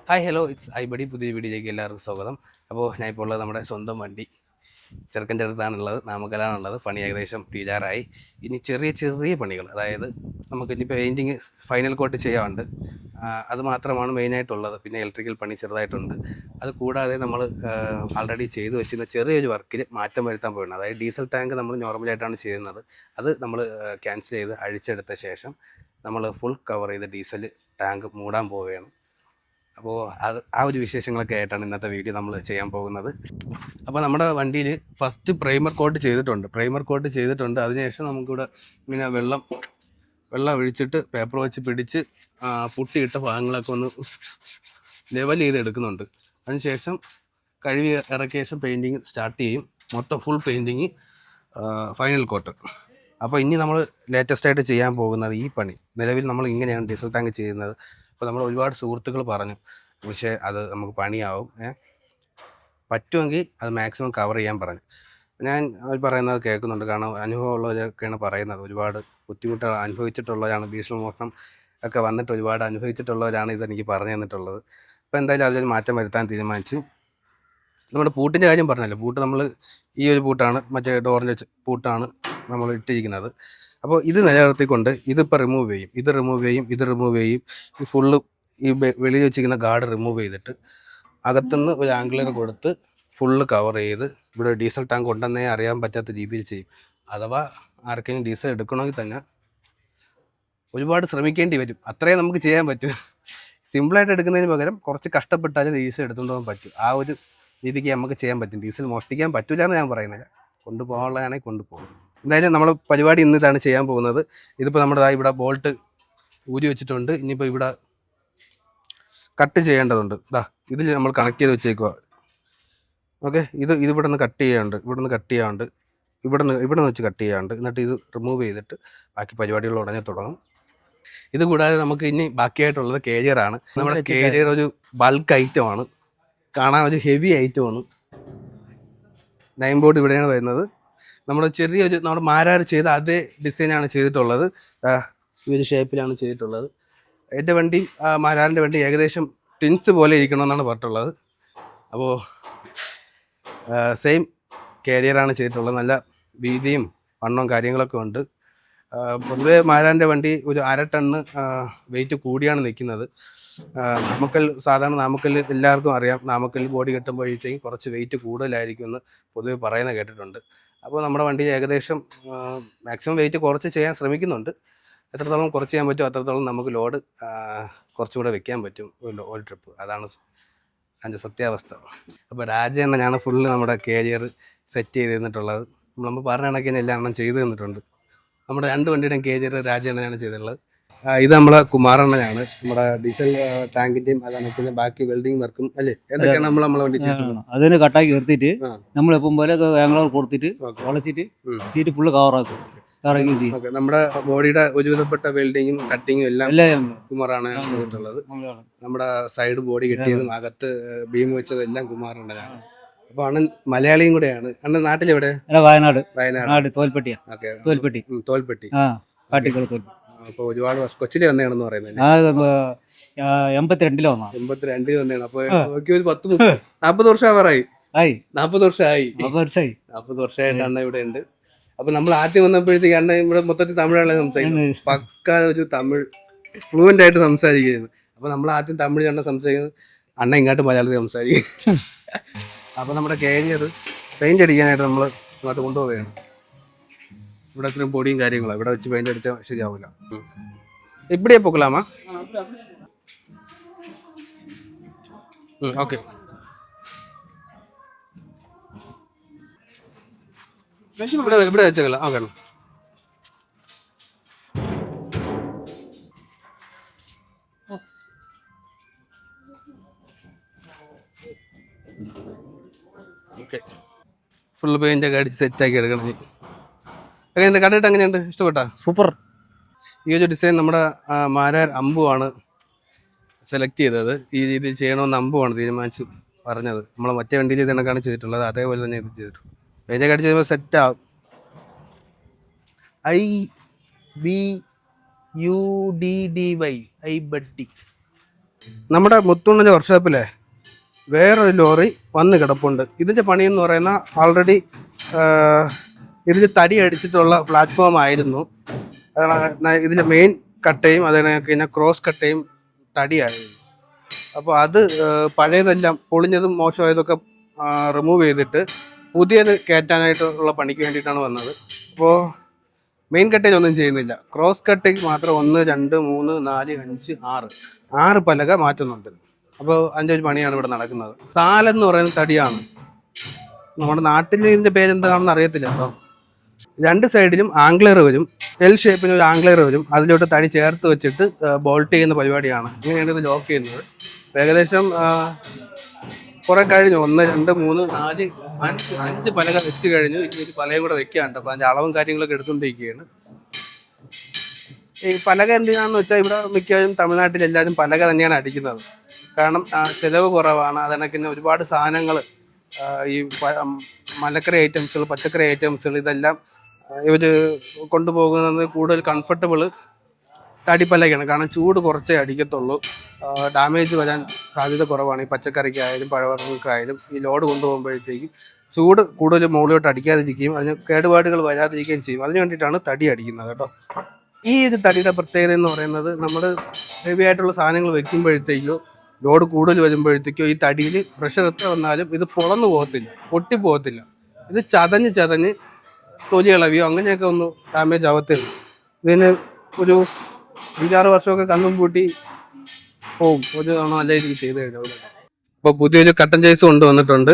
Hi hello it's ഐബഡി പുതിയ വീഡിയോയിലേക്ക് എല്ലാവർക്കും സ്വാഗതം. അപ്പോൾ ഞാൻ ഇപ്പോൾ ഉള്ളത് നമ്മുടെ സ്വന്തം വണ്ടി ചെറുക്കൻ ചെറുതാണുള്ളത്, നാമക്കലാണുള്ളത്. പണി ഏകദേശം തീരാറായി. ഇനി ചെറിയ ചെറിയ പണികൾ, അതായത് നമുക്ക് ഇനി പെയിൻറ്റിങ് ഫൈനൽ കോട്ട് ചെയ്യാറുണ്ട്. അത് മാത്രമാണ് മെയിനായിട്ടുള്ളത്. പിന്നെ ഇലക്ട്രിക്കൽ പണി ചെറുതായിട്ടുണ്ട്. അത് കൂടാതെ നമ്മൾ ആൾറെഡി ചെയ്തു വെച്ചിരുന്ന ചെറിയൊരു വർക്കിൽ മാറ്റം വരുത്താൻ പോവുകയാണ്. അതായത് ഡീസൽ ടാങ്ക് നമ്മൾ നോർമലായിട്ടാണ് ചെയ്യുന്നത്. അത് നമ്മൾ ക്യാൻസൽ ചെയ്ത് അഴിച്ചെടുത്ത ശേഷം നമ്മൾ ഫുൾ കവർ ചെയ്ത് ഡീസൽ ടാങ്ക് മൂടാൻ പോവുകയാണ്. അപ്പോൾ ആ ഒരു വിശേഷങ്ങളൊക്കെ ആയിട്ടാണ് ഇന്നത്തെ വീഡിയോ നമ്മൾ ചെയ്യാൻ പോകുന്നത്. അപ്പോൾ നമ്മുടെ വണ്ടിയിൽ ഫസ്റ്റ് പ്രൈമർ കോട്ട് ചെയ്തിട്ടുണ്ട്. അതിനുശേഷം നമുക്കിവിടെ ഇങ്ങനെ വെള്ളം ഒഴിച്ചിട്ട് പേപ്പർ വെച്ച് പിടിച്ച് പുട്ടിയിട്ട ഭാഗങ്ങളൊക്കെ ഒന്ന് ലെവൽ ചെയ്ത് എടുക്കുന്നുണ്ട്. അതിനുശേഷം കഴുകി ഇറക്കിയ ശേഷം പെയിൻറ്റിങ് സ്റ്റാർട്ട് ചെയ്യും. മൊത്തം ഫുൾ പെയിൻറ്റിങ് ഫൈനൽ കോട്ട്. അപ്പോൾ ഇനി നമ്മൾ ലേറ്റസ്റ്റായിട്ട് ചെയ്യാൻ പോകുന്നത് ഈ പണി. നിലവിൽ നമ്മൾ ഇങ്ങനെയാണ് ഡീസൽ ടാങ്ക് ചെയ്യുന്നത്. അപ്പോൾ നമ്മൾ ഒരുപാട് സുഹൃത്തുക്കൾ പറഞ്ഞു, പക്ഷേ അത് നമുക്ക് പണിയാവും, പറ്റുമെങ്കിൽ അത് മാക്സിമം കവർ ചെയ്യാൻ പറഞ്ഞു. ഞാൻ അവർ പറയുന്നത് കേൾക്കുന്നുണ്ട്. കാരണം അനുഭവമുള്ളവരൊക്കെയാണ് പറയുന്നത്. ഒരുപാട് ബുദ്ധിമുട്ട് അനുഭവിച്ചിട്ടുള്ളവരാണ്, ഭീഷണിമോഷണം ഒക്കെ വന്നിട്ട് ഒരുപാട് അനുഭവിച്ചിട്ടുള്ളവരാണ് ഇതെനിക്ക് പറഞ്ഞു തന്നിട്ടുള്ളത്. അപ്പോൾ എന്തായാലും അതിലൊരു മാറ്റം വരുത്താൻ തീരുമാനിച്ചു. നമ്മുടെ പൂട്ടിൻ്റെ കാര്യം പറഞ്ഞല്ലോ, പൂട്ട് നമ്മൾ ഈ ഒരു പൂട്ടാണ്, മറ്റേ ഡോറിൻ്റെ പൂട്ടാണ് നമ്മൾ ഇട്ടിരിക്കുന്നത്. അപ്പോൾ ഇത് നിലനിർത്തിക്കൊണ്ട് ഇതിപ്പോൾ റിമൂവ് ചെയ്യും. ഈ ഫുള്ള് ഈ വെളിയിൽ വെച്ചിരിക്കുന്ന ഗാർഡ് റിമൂവ് ചെയ്തിട്ട് അകത്തുനിന്ന് ഒരു ആംഗിളർ കൊടുത്ത് ഫുള്ള് കവർ ചെയ്ത് ഇവിടെ ഡീസൽ ടാങ്ക് ഉണ്ടെന്നേ അറിയാൻ പറ്റാത്ത രീതിയിൽ ചെയ്യും. അഥവാ ആർക്കെങ്കിലും ഡീസൽ എടുക്കണമെങ്കിൽ തന്നെ ഒരുപാട് ശ്രമിക്കേണ്ടി വരും. അത്രയും നമുക്ക് ചെയ്യാൻ പറ്റും. സിമ്പിളായിട്ട് എടുക്കുന്നതിന് പകരം കുറച്ച് കഷ്ടപ്പെട്ടാലും ഡീസൽ എടുത്തുകൊണ്ടുപോകാൻ പറ്റും. ആ ഒരു രീതിക്ക് നമുക്ക് ചെയ്യാൻ പറ്റും. ഡീസൽ മോഷ്ടിക്കാൻ പറ്റില്ല എന്ന് ഞാൻ പറയുന്നില്ല, കൊണ്ടുപോകാനുള്ളതാണെങ്കിൽ കൊണ്ടുപോകും. എന്തായാലും നമ്മൾ പരിപാടി ഇന്ന് ഇതാണ് ചെയ്യാൻ പോകുന്നത്. ഇതിപ്പോൾ നമ്മുടെ ഇവിടെ ബോൾട്ട് ഊരി വെച്ചിട്ടുണ്ട്. ഇനിയിപ്പോൾ ഇവിടെ കട്ട് ചെയ്യേണ്ടതുണ്ട്. ഇതിൽ നമ്മൾ കണക്ട് ചെയ്ത് വെച്ചേക്കുക. ഓക്കെ, ഇത് ഇവിടെ നിന്ന് കട്ട് ചെയ്യാണ്ട്, ഇവിടെ നിന്ന് വെച്ച് കട്ട് ചെയ്യാണ്ട്, എന്നിട്ട് ഇത് റിമൂവ് ചെയ്തിട്ട് ബാക്കി പരിപാടികൾ ഉടനെ തുടങ്ങും. ഇത് കൂടാതെ നമുക്ക് ഇനി ബാക്കിയായിട്ടുള്ളത് കേരിയറാണ്. നമ്മുടെ കേരിയർ ഒരു ബൾക്ക് ഐറ്റമാണ്, കാണാൻ ഒരു ഹെവി ഐറ്റമാണ്. നൈൻ ബോർഡ് ഇവിടെയാണ് വരുന്നത്. നമ്മുടെ ചെറിയൊരു നമ്മുടെ മാരാർ ചെയ്ത അതേ ഡിസൈനാണ് ചെയ്തിട്ടുള്ളത്. ഈ ഒരു ഷേപ്പിലാണ് ചെയ്തിട്ടുള്ളത്. എൻ്റെ വണ്ടി മാരാറിൻ്റെ വണ്ടി ഏകദേശം ടിൻസ് പോലെ ഇരിക്കണമെന്നാണ് പറഞ്ഞിട്ടുള്ളത്. അപ്പോൾ സെയിം കാരിയറാണ് ചെയ്തിട്ടുള്ളത്. നല്ല വീതിയും വണ്ണവും കാര്യങ്ങളൊക്കെ ഉണ്ട്. പൊതുവേ മാരാറിൻ്റെ വണ്ടി ഒരു 1/2 ടണ്ണ് വെയിറ്റ് കൂടിയാണ് നിൽക്കുന്നത്. സാധാരണ നാമക്കൽ എല്ലാവർക്കും അറിയാം, നാമക്കൽ ബോഡി കെട്ടുമ്പോഴത്തേക്കും കുറച്ച് വെയിറ്റ് കൂടുതലായിരിക്കും എന്ന് പൊതുവെ പറയുന്നത് കേട്ടിട്ടുണ്ട്. അപ്പോൾ നമ്മുടെ വണ്ടി ഏകദേശം മാക്സിമം വെയിറ്റ് കുറച്ച് ചെയ്യാൻ ശ്രമിക്കുന്നുണ്ട്. എത്രത്തോളം കുറച്ച് ചെയ്യാൻ പറ്റും അത്രത്തോളം നമുക്ക് ലോഡ് കുറച്ചുകൂടെ വെക്കാൻ പറ്റും ഒരു ട്രിപ്പ്. അതാണ് അതിൻ്റെ സത്യാവസ്ഥ. അപ്പോൾ രാജേണ്ണനാണ് ഫുള്ള് നമ്മുടെ കേരിയർ സെറ്റ് ചെയ്ത് തന്നിട്ടുള്ളത്. നമ്മൾ പറഞ്ഞ കണക്കിന് എല്ലാം എണ്ണം ചെയ്ത് തന്നിട്ടുണ്ട്. നമ്മുടെ 2 വണ്ടിയുടെയും കേരിയർ രാജേണ്ണനാണ് ചെയ്തിട്ടുള്ളത്. ഇത് നമ്മളെ കുമാരണ്ണനാണ്, നമ്മുടെ ഡീസൽ ടാങ്കിന്റെയും അതാണ് ബാക്കി വെൽഡിങ് വർക്കും അല്ലേ, എന്തൊക്കെയാണ് നമ്മളെ വണ്ടി ചെയ്തിട്ടുള്ളത്. അതിന് കട്ടാക്കി നിർത്തിയിട്ട് നമ്മളെപ്പം പോലെ ആംഗ്ലർ കൊടുത്തിട്ട് വളച്ചിട്ട് സീറ്റ് ഫുള്ള് കവറാക്കും. നമ്മുടെ ബോഡിയുടെ ഒരുവിധപ്പെട്ട വെൽഡിങ്ങും കട്ടിങ്ങും എല്ലാം കുമാറാണ് ചെയ്തിട്ടുള്ളത്. നമ്മുടെ സൈഡ് ബോഡി കെട്ടിയതും അകത്ത് ബീം വെച്ചതും എല്ലാം കുമാറിൻ്റെതാണ്. അപ്പൊ അണ്ണൻ മലയാളിയും കൂടെയാണ്. അണ്ണൻ നാട്ടിലെവിടെ? വയനാട് തോൽപ്പെട്ടി. അപ്പൊ ഒരുപാട് കൊച്ചിലെ വന്നതാണെന്ന് പറയുന്നത്. 82 വന്നാണ്. 82 വന്നതാണ്. അപ്പൊ ഒരു 40 വർഷം ആവാറായി. 40 വർഷമായിട്ടാണ് ഇവിടെ ഉണ്ട്. അപ്പൊ നമ്മൾ ആദ്യം വന്നപ്പോഴത്തേക്ക് അണ്ണൻ ഇവിടെ മൊത്തത്തിൽ തമിഴാണ് സംസാരിക്കുന്നത്. പക്ക ഒരു തമിഴ് ഫ്ലുവൻ്റ് ആയിട്ട് സംസാരിക്കുന്നത്. അപ്പൊ നമ്മൾ ആദ്യം തമിഴ് അണ്ണൻ സംസാരിക്കുന്നത്, അണ്ണൻ ഇങ്ങോട്ട് മലയാളത്തിൽ സംസാരിക്കും. അപ്പൊ നമ്മുടെ കേരിയർ പെയിന്റ് അടിക്കാനായിട്ട് നമ്മൾ ഇങ്ങോട്ട് കൊണ്ടുപോവുകയാണ്. ഇവിടെ അത്രയും പൊടിയും കാര്യങ്ങളാണ്. ഇവിടെ വെച്ച് പെയിന്റ് അടിച്ചാൽ ശരിയാവില്ല. ഇപ്പടിയാ പോക്കലാമാ? ഓക്കെ. ഇവിടെ വെച്ചേക്കല. ഓക്കെ. ഓക്കെ, ഫുള്ള് പെയിന്റ് ഒക്കെ അടിച്ച് സെറ്റാക്കി എടുക്കണം. എങ്ങനെയുണ്ട് കണ്ടിട്ട്? എങ്ങനെയുണ്ട്? ഇഷ്ടപ്പെട്ടാ? സൂപ്പർ. ഈ ഒരു ഡിസൈൻ നമ്മുടെ മാരാർ അമ്പുവാണ് സെലക്ട് ചെയ്തത്. ഈ രീതിയിൽ ചെയ്യണമെന്ന് അമ്പുവാണ് തീരുമാനിച്ച് പറഞ്ഞത്. നമ്മൾ മറ്റേ വണ്ടിയിൽ ഇത് കണക്കാണ് ചെയ്തിട്ടുള്ളത്, അതേപോലെ തന്നെ ഇത് ചെയ്തിട്ടുണ്ട്. പെയിന്റ് ഒക്കെ അടിച്ച് കഴിയുമ്പോൾ സെറ്റാവും. IBUDDY ഐബഡി. നമ്മുടെ മുത്തുണ്ണ വർക്ക്ഷോപ്പിലെ വേറൊരു ലോറി വന്ന് കിടപ്പുണ്ട്. ഇതിൻ്റെ പണിയെന്ന് പറയുന്ന ആൾറെഡി ഇതിൽ തടി അടിച്ചിട്ടുള്ള പ്ലാറ്റ്ഫോം ആയിരുന്നു. ഇതിൻ്റെ മെയിൻ കട്ടയും അതിനൊക്കെ പിന്നെ ക്രോസ് കട്ടയും തടിയായിരുന്നു. അപ്പോൾ അത് പഴയതെല്ലാം പൊളിഞ്ഞതും മോശമായതൊക്കെ റിമൂവ് ചെയ്തിട്ട് പുതിയത് കയറ്റാനായിട്ടുള്ള പണിക്ക് വേണ്ടിയിട്ടാണ് വന്നത്. അപ്പോൾ മെയിൻ കട്ടേജ് ഒന്നും ചെയ്യുന്നില്ല, ക്രോസ് കട്ടേജ് മാത്രം 1 2 3 4 5 6 പലക മാറ്റുന്നുണ്ട്. അപ്പോൾ അതിൻ്റെ ഒരു പണിയാണ് ഇവിടെ നടക്കുന്നത്. സാലെന്ന് പറയുന്ന തടിയാണ്. നമ്മുടെ നാട്ടിൽ ഇതിൻ്റെ പേരെന്താണെന്ന് അറിയത്തില്ല കേട്ടോ. 2 സൈഡിലും ആംഗ്ലർ വരും, എൽ ഷേപ്പിന് ഒരു ആംഗ്ലർ വരും, അതിലോട്ട് തടി ചേർത്ത് വെച്ചിട്ട് ബോൾട്ട് ചെയ്യുന്ന പരിപാടിയാണ്. ഇങ്ങനെയാണ് ഇത് ലോക്ക് ചെയ്യുന്നത്. ഏകദേശം കുറെ കഴിഞ്ഞു, 1 2 3 4 5 പലക വെച്ച് കഴിഞ്ഞു. ഇനി പലയും കൂടെ വെക്കാണ്ട്. അപ്പോൾ അതിൻ്റെ അളവും കാര്യങ്ങളൊക്കെ എടുത്തുകൊണ്ടിരിക്കുകയാണ്. ഈ പലക എന്തിനാണെന്ന് വെച്ചാൽ ഇവിടെ മിക്കവാറും തമിഴ്നാട്ടിൽ എല്ലാവരും പലക തന്നെയാണ് അടിക്കുന്നത്. കാരണം ചിലവ് കുറവാണ്. അതിനൊക്കെ ഒരുപാട് സാധനങ്ങൾ, ഈ മലക്കറി ഐറ്റംസുകൾ, പച്ചക്കറി ഐറ്റംസുകൾ, ഇതെല്ലാം ഇവർ കൊണ്ടുപോകുന്നത് കൂടുതൽ കംഫർട്ടബിൾ തടിപ്പലകയാണ്. കാരണം ചൂട് കുറച്ചേ അടിക്കത്തുള്ളൂ, ഡാമേജ് വരാൻ സാധ്യത കുറവാണ്. ഈ പച്ചക്കറിക്കായാലും പഴവർഗ്ഗങ്ങൾക്കായാലും ഈ ലോഡ് കൊണ്ടുപോകുമ്പോഴത്തേക്കും ചൂട് കൂടുതൽ മുകളിലോട്ട് അടിക്കാതിരിക്കുകയും അതിന് കേടുപാടുകൾ വരാതിരിക്കുകയും ചെയ്യും. അതിന് വേണ്ടിയിട്ടാണ് തടി അടിക്കുന്നത് കേട്ടോ. ഈ ഒരു തടിയുടെ പ്രത്യേകത എന്ന് പറയുന്നത്, നമ്മൾ ഹെവി ആയിട്ടുള്ള സാധനങ്ങൾ വെക്കുമ്പോഴത്തേക്കോ ലോഡ് കൂടുതൽ വരുമ്പോഴത്തേക്കോ ഈ തടിയിൽ പ്രഷർ എത്ര വന്നാലും ഇത് പൊളന്നു പോകത്തില്ല, പൊട്ടിപ്പോകത്തില്ല. ഇത് ചതഞ്ഞ് തൊലി ഇളവിയോ അങ്ങനെയൊക്കെ ഒന്നും ഡാമേജ് ആവത്തില്ല. ഇതിന് ഒരു 5-6 വർഷമൊക്കെ കണ്ണും പൂട്ടി പോവും ഒരു തവണ നല്ല രീതിയിൽ ചെയ്ത് കഴിഞ്ഞാൽ. അപ്പോൾ പുതിയൊരു കട്ടൻ ചേസ് കൊണ്ടുവന്നിട്ടുണ്ട്.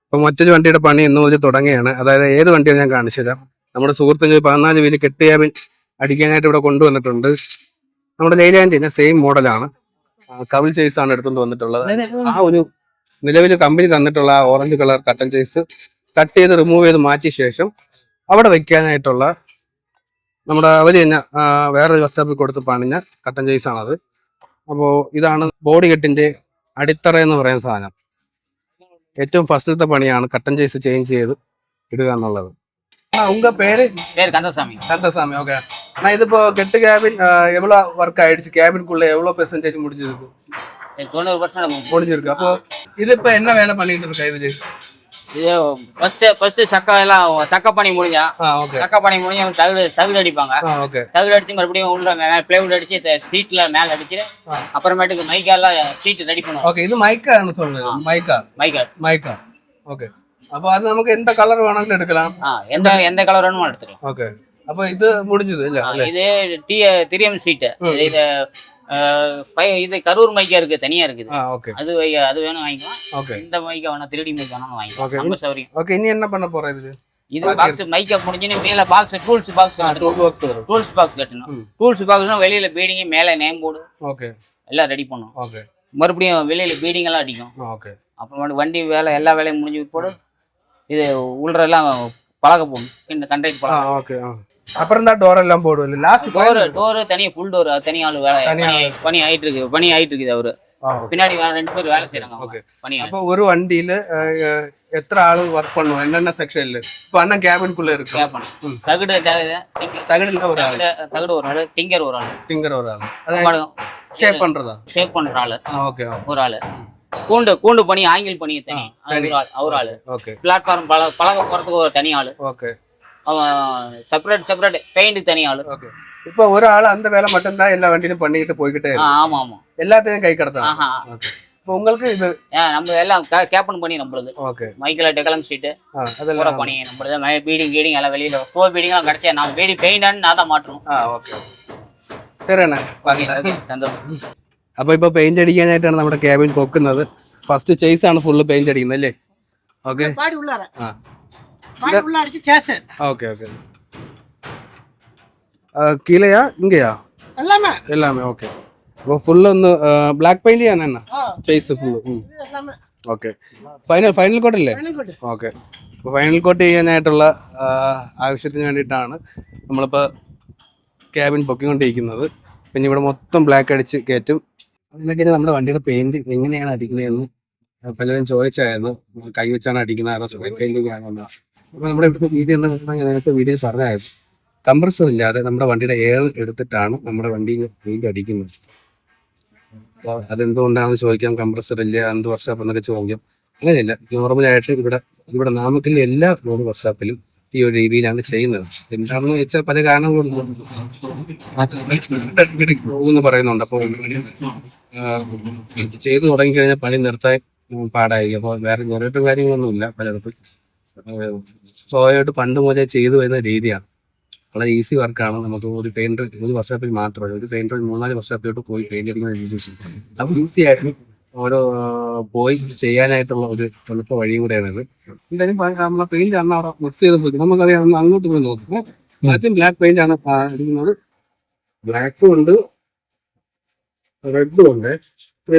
അപ്പോൾ മറ്റൊരു വണ്ടിയുടെ പണി ഇന്ന് മുതൽ തുടങ്ങുകയാണ്. അതായത് ഏത് വണ്ടിയാണ് ഞാൻ കാണിച്ചു തരാം. നമ്മുടെ സുഹൃത്തിന് 14 വീല് കെട്ടിയാവിൻ അടിക്കാനായിട്ട് ഇവിടെ കൊണ്ടുവന്നിട്ടുണ്ട്. നമ്മുടെ ലൈലാൻഡിന്റെ സെയിം മോഡലാണ്, കവിൾ ചേസാണ് എടുത്തുകൊണ്ട് വന്നിട്ടുള്ളത്. ആ ഒരു നിലവിൽ കമ്പനി തന്നിട്ടുള്ള ആ ഓറഞ്ച് കളർ കട്ടൻ ചേസ് കട്ട് ചെയ്ത് റിമൂവ് ചെയ്ത് മാറ്റിയ ശേഷം അവിടെ വെക്കാനായിട്ടുള്ള നമ്മുടെ അവർ തന്നെ വേറൊരു വർക്ക്ഷോപ്പിൽ കൊടുത്ത് പണിഞ്ഞ കട്ടൻ ചേസാണത്. അപ്പോൾ ഇതാണ് ബോഡി കെട്ടിന്റെ അടിത്തറ എന്ന് പറയുന്ന സാധനം. ഏറ്റവും ഫസ്റ്റത്തെ പണിയാണ് കട്ടൻ ചേസ് ചേഞ്ച് ചെയ്ത് ഇടുക എന്നുള്ളത്. உங்க பேரு கந்தசாமி. கந்தசாமி, ஓகே. நான் இது இப்போ கெட்டு கேபின் எவ்வளோ ஒர்க் ஆயிடுச்சு, கேபின்குள்ள எவ்வளோ பெர்சன்டேஜ் முடிச்சிருக்கு? 90% முடிஞ்சிருக்கு. அப்போ இது இப்போ என்ன வேலை பண்ணிட்டு இருக்கா இது? இது ஃபர்ஸ்ட் சக்கா எல்லாம் சக்க பணி முடிஞ்சா, சக்க பணி முடிஞ்சா தகுடு அடிப்பாங்க. தகுடு அடிச்சு மறுபடியும் உள்ள பிளைவுட் அடிச்சு சீட்ல மேல அடிச்சு அப்புறமேட்டுக்கு மைக்கால சீட் ரெடி பண்ணுவோம். ஓகே, இது மைக்கான்னு சொல்லுங்க. மைக்கா. ஓகே. அப்போ அது நமக்கு எந்த கலர் வேணாலும் எடுக்கலாம். எந்த கலர் வேணுமோ எடுத்துக்கலாம். ஓகே. அப்போ இது முடிஞ்சது இல்ல? இது திரியம் சீட். இது கரூர் மைக்கா இருக்கு, தனியா இருக்குது. அது வேணும் வாங்கிக்கலாம். இந்த மைக்கா வேணா திருடி மைக்கா வேணாலும் வாங்கிக்கலாம். நம்ம சௌரியம். ஓகே, இனி என்ன பண்ண போற இது? இது பாக்ஸ் மைக்கா முடிஞ்சுன்னு மேல பாக்ஸ் டூல்ஸ் பாக்ஸ் கட்டணும். டூல்ஸ் பாக்ஸ்னா வெளியில பீடிங், மேல நேம் போர்டு, ஓகே, எல்லாம் ரெடி பண்ணும். ஓகே. மறுபடியும் வெளியில பீடிங் எல்லாம் அடிக்கும். ஓகே. அப்புறம் வண்டி வேலை எல்லா வேலையும் முடிஞ்சு போடு. இது உள்ளரெல்லாம் பழக போகும், இந்த கண்டெய்னர் பழக. ஓகே. அப்புறம் தான் டோர் எல்லாம் போடுவீங்க. லாஸ்ட் டோர் தனியா ஃபுல் டோர் தனி ஆளு வேலை பணி ஆயிட்டு இருக்குது. அவரு பின்னாடி 2 பேர் வேலை செய்றாங்க. ஓகே. பணி. அப்போ ஒரு வண்டியில எத்தனை ஆளு வர்க் பண்ணுவாங்க, என்னென்ன செக்ஷன்ல? இப்போ அண்ணா கேபின்குள்ள இருக்கு. தகுடு தகுடுல ஒரு ஆளு, தகுடு ஒரு ஆளு, டிங்கர் ஒரு ஆளு, அதாவது ஷேப் பண்ற ஆளு. ஓகே. ஒரு ஆளு கூண்டு பணி, ஆங்கிள் பணி தனி அவர் ஆளு. ஓகே. பிளாட்ஃபார்ம் பழக போறதுக்கு ஒரு தனி ஆளு. ஓகே. அவன் செப்பரேட் பெயிண்ட் தனி ஆளு. ஓகே. இப்போ ஒரு ஆள் அந்த வேலை மட்டும் தான் எல்லா வண்டியிலும் பண்ணிக்கிட்டு போய்கிட்டே. ஆமா. எல்லாத்தையும் கை கடத்தான். ஓகே. இப்போ உங்களுக்கு இது நம்ம எல்லாம் கேப்டன் பண்ணி நம்மளுது. ஓகே. மைக்கேல் டெக்கலம் சீட் அதெல்லாம் பண்ணி நம்மளுது. பீடிங் எல்லாம் வெளியில ஃபோர் பீடிங் எல்லாம் கிடைச்சா நான் பீடி பெயிண்ட் நான் தான் மாட்டணும். ഓക്കെ. ശരി അണ്ണാ, സന്തോഷം. അപ്പോൾ ഇപ്പോൾ പെയിന്റ് അടിക്കാനായിട്ടാണ് നമ്മുടെ ക്യാബിൻ പൊക്കുന്നത്. ഫസ്റ്റ് ചേസ് ആണ് ഫുള്ള് പെയിന്റ് അടിക്കുന്നത് അല്ലേ? ഓക്കെ. ஓகே. கீழயா இங்கயா? எல்லாமே. ஓகே. അപ്പോൾ ഫുള്ള് ഒന്ന് ബ്ലാക്ക് പെയിന്റ് ചെയ്യാനാ chassis full? Okay. Final coat അല്ലേ? ഓക്കെ. അപ്പോൾ ഫൈനൽ കോട്ട് ചെയ്യാനായിട്ടുള്ള ആവശ്യത്തിന് വേണ്ടിയിട്ടാണ് നമ്മളിപ്പോൾ ക്യാബിൻ പൊക്കിക്കൊണ്ടിരിക്കുന്നത്. പിന്നെ ഇവിടെ മൊത്തം ബ്ലാക്ക് അടിച്ച് കയറ്റും. അതിനൊക്കെ നമ്മുടെ വണ്ടിയുടെ പെയിന്റ് എങ്ങനെയാണ് അടിക്കുന്നതെന്ന് പലരും ചോദിച്ചായിരുന്നു. കൈ വെച്ചാണ് അടിക്കുന്നത്, അതോ സ്പ്രേ പെയിന്റിംഗ് ആണോ? അപ്പോൾ നമ്മുടെ ഇവിടുത്തെ വീഡിയോ എന്ന് പറഞ്ഞാൽ നേരത്തെ വീഡിയോ പറഞ്ഞായിരുന്നു, കംപ്രസർ ഇല്ലാതെ നമ്മുടെ വണ്ടിയുടെ എയർ എടുത്തിട്ടാണ് നമ്മുടെ വണ്ടിയിൽ പെയിന്റ് അടിക്കുന്നത്. അപ്പോൾ അതെന്തുകൊണ്ടാണെന്ന് ചോദിക്കാം, കംപ്രസർ ഇല്ല, എന്ത് വർക്ക്ഷോപ്പ് എന്നൊക്കെ ചോദിക്കാം. അങ്ങനെയല്ല, നോർമലായിട്ട് ഇവിടെ നാമക്കലിലെ എല്ലാ റോഡ് വർക്ക്ഷോപ്പിലും ഈ ഒരു രീതിയിലാണ് ചെയ്യുന്നത്. എന്താണെന്ന് വെച്ചാൽ പല കാരണങ്ങളുണ്ട് എന്ന് പറയുന്നുണ്ട്. അപ്പോൾ ചെയ്തു തുടങ്ങിക്കഴിഞ്ഞാൽ പണി നിർത്താൻ പാടായിരിക്കും. അപ്പോൾ വേറെ ജനറേറ്റർ കാര്യങ്ങളൊന്നുമില്ല പലർക്കും. സ്വാഭാവികമായിട്ട് പണ്ട് മുതലേ ചെയ്തു വരുന്ന രീതിയാണ്. വളരെ ഈസി വർക്കാണ്. നമുക്ക് ഒരു പെയിൻറ്റർ ഒരു വർക്ക്ഷോപ്പിൽ മാത്രമല്ല, ഒരു പെയിൻറ്റർ 3-4 വർക്ക്ഷോപ്പിലോട്ട് പോയി പെയിന്റ് അടിക്കുന്ന രീതി. അപ്പോൾ ഈസി ആയിട്ട് ഓരോ പോയി ചെയ്യാനായിട്ടുള്ള ഒരു എളുപ്പ വഴിയും കൂടെയാണിത്. എന്തായാലും നമ്മളെ പെയിന്റ് ആണ് അവിടെ മിക്സ് ചെയ്ത് പോയി. നമുക്കറിയാം, ഒന്ന് അങ്ങോട്ട് പോയി നോക്കാം. ആദ്യം ബ്ലാക്ക് പെയിന്റ് ആണ് അടിക്കുന്നത്. ബ്ലാക്കും ഉണ്ട്, റെഡും ഉണ്ട്.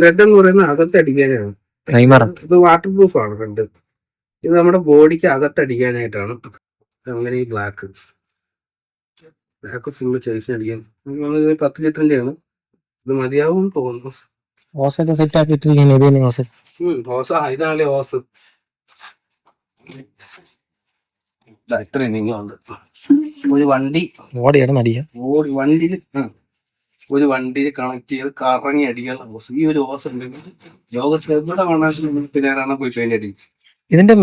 റെഡ് എന്ന് പറയുന്നത് അകത്തടിക്കാനാണ്. ഇത് വാട്ടർ പ്രൂഫ് ആണ് റെഡ്. ഇത് നമ്മുടെ ബോഡിക്ക് അകത്തടിക്കാനായിട്ടാണ്. അങ്ങനെ ഈ ബ്ലാക്ക് ഫുള്ള് ചേസിനടിക്കാൻ 10 ലിറ്ററിന്റെ ആണ്. ഇത് മതിയാവും തോന്നുന്നു. ഓസൊക്കെ സെറ്റ് ആക്കിയിട്ടിരിക്കുന്നു. ഇത് തന്നെ ഓസ്. ഇതാണല്ലേ ഓസ്. ഇത്രയും നീങ്ങുണ്ട്. ഒരു വണ്ടി ഓടിയാണ് നടിക്കുക. വണ്ടിയിൽ ഒരു വണ്ടിയിൽ കണക്ട് ചെയ്ത് കറങ്ങി അടിക്കാനുള്ള ഓസ്. ഈ ഒരു ഓസ് ഉണ്ടെങ്കിൽ ലോകത്ത് എവിടെ വേണമെങ്കിലും പിന്നേറാണ് പോയി പെയിന്റ് അടിക്കും. ഇതിന്റെ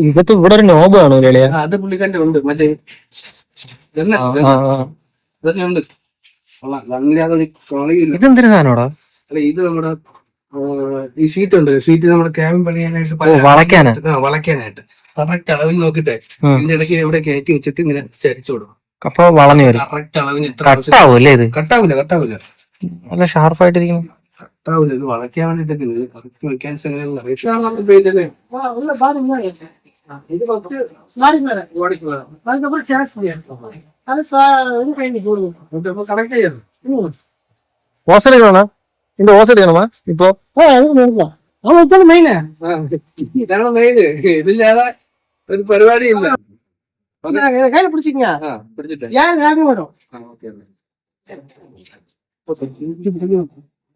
ഇകത്ത് ഇവിടെ ഒരു നോബ് കാണും. അത് പുള്ളിക്കാരുടെ ഉണ്ട്. മറ്റേ ഇതൊക്കെ ഉണ്ട്. കളിയില്ല. ഇതെന്തൊരു സാധനോടാ? അല്ല, ഇത് നമ്മുടെ ഈ ഷീറ്റ് ഉണ്ട്. ഷീറ്റ് നമ്മുടെ ക്യാബിൻ പണിയാനായിട്ട് വളയ്ക്കാനായിട്ട് കറക്റ്റ് അളവിൽ നോക്കിട്ടെ ഇതിന്റെ ഇടയ്ക്ക് ഇവിടെ കയറ്റി വെച്ചിട്ട് ഇങ്ങനെ ചരിച്ചു കൊടുക്കും. അപ്പൊ വളഞ്ഞു വരും. കറക്റ്റ് അളവിന് കട്ടാവൂല്ലേ? ഇത് കട്ടാവില്ല. നല്ല ഷാർപ്പായിട്ടിരിക്കുന്നു. കട്ടാവില്ല. ഇത് വളയ്ക്കാൻ വേണ്ടിട്ടൊക്കെ കറക്റ്റ് മെക്കാനിക്സ് എങ്ങനെയാണെന്ന് അറിയാം. ഓസെടുക്കണോ? ഇതിന്റെ ഓസ് എടുക്കണമാ ഇപ്പൊ? ഇതാണ് മെയിന്. ഇതില്ലാതെ ഒരു പരിപാടിയില്ല.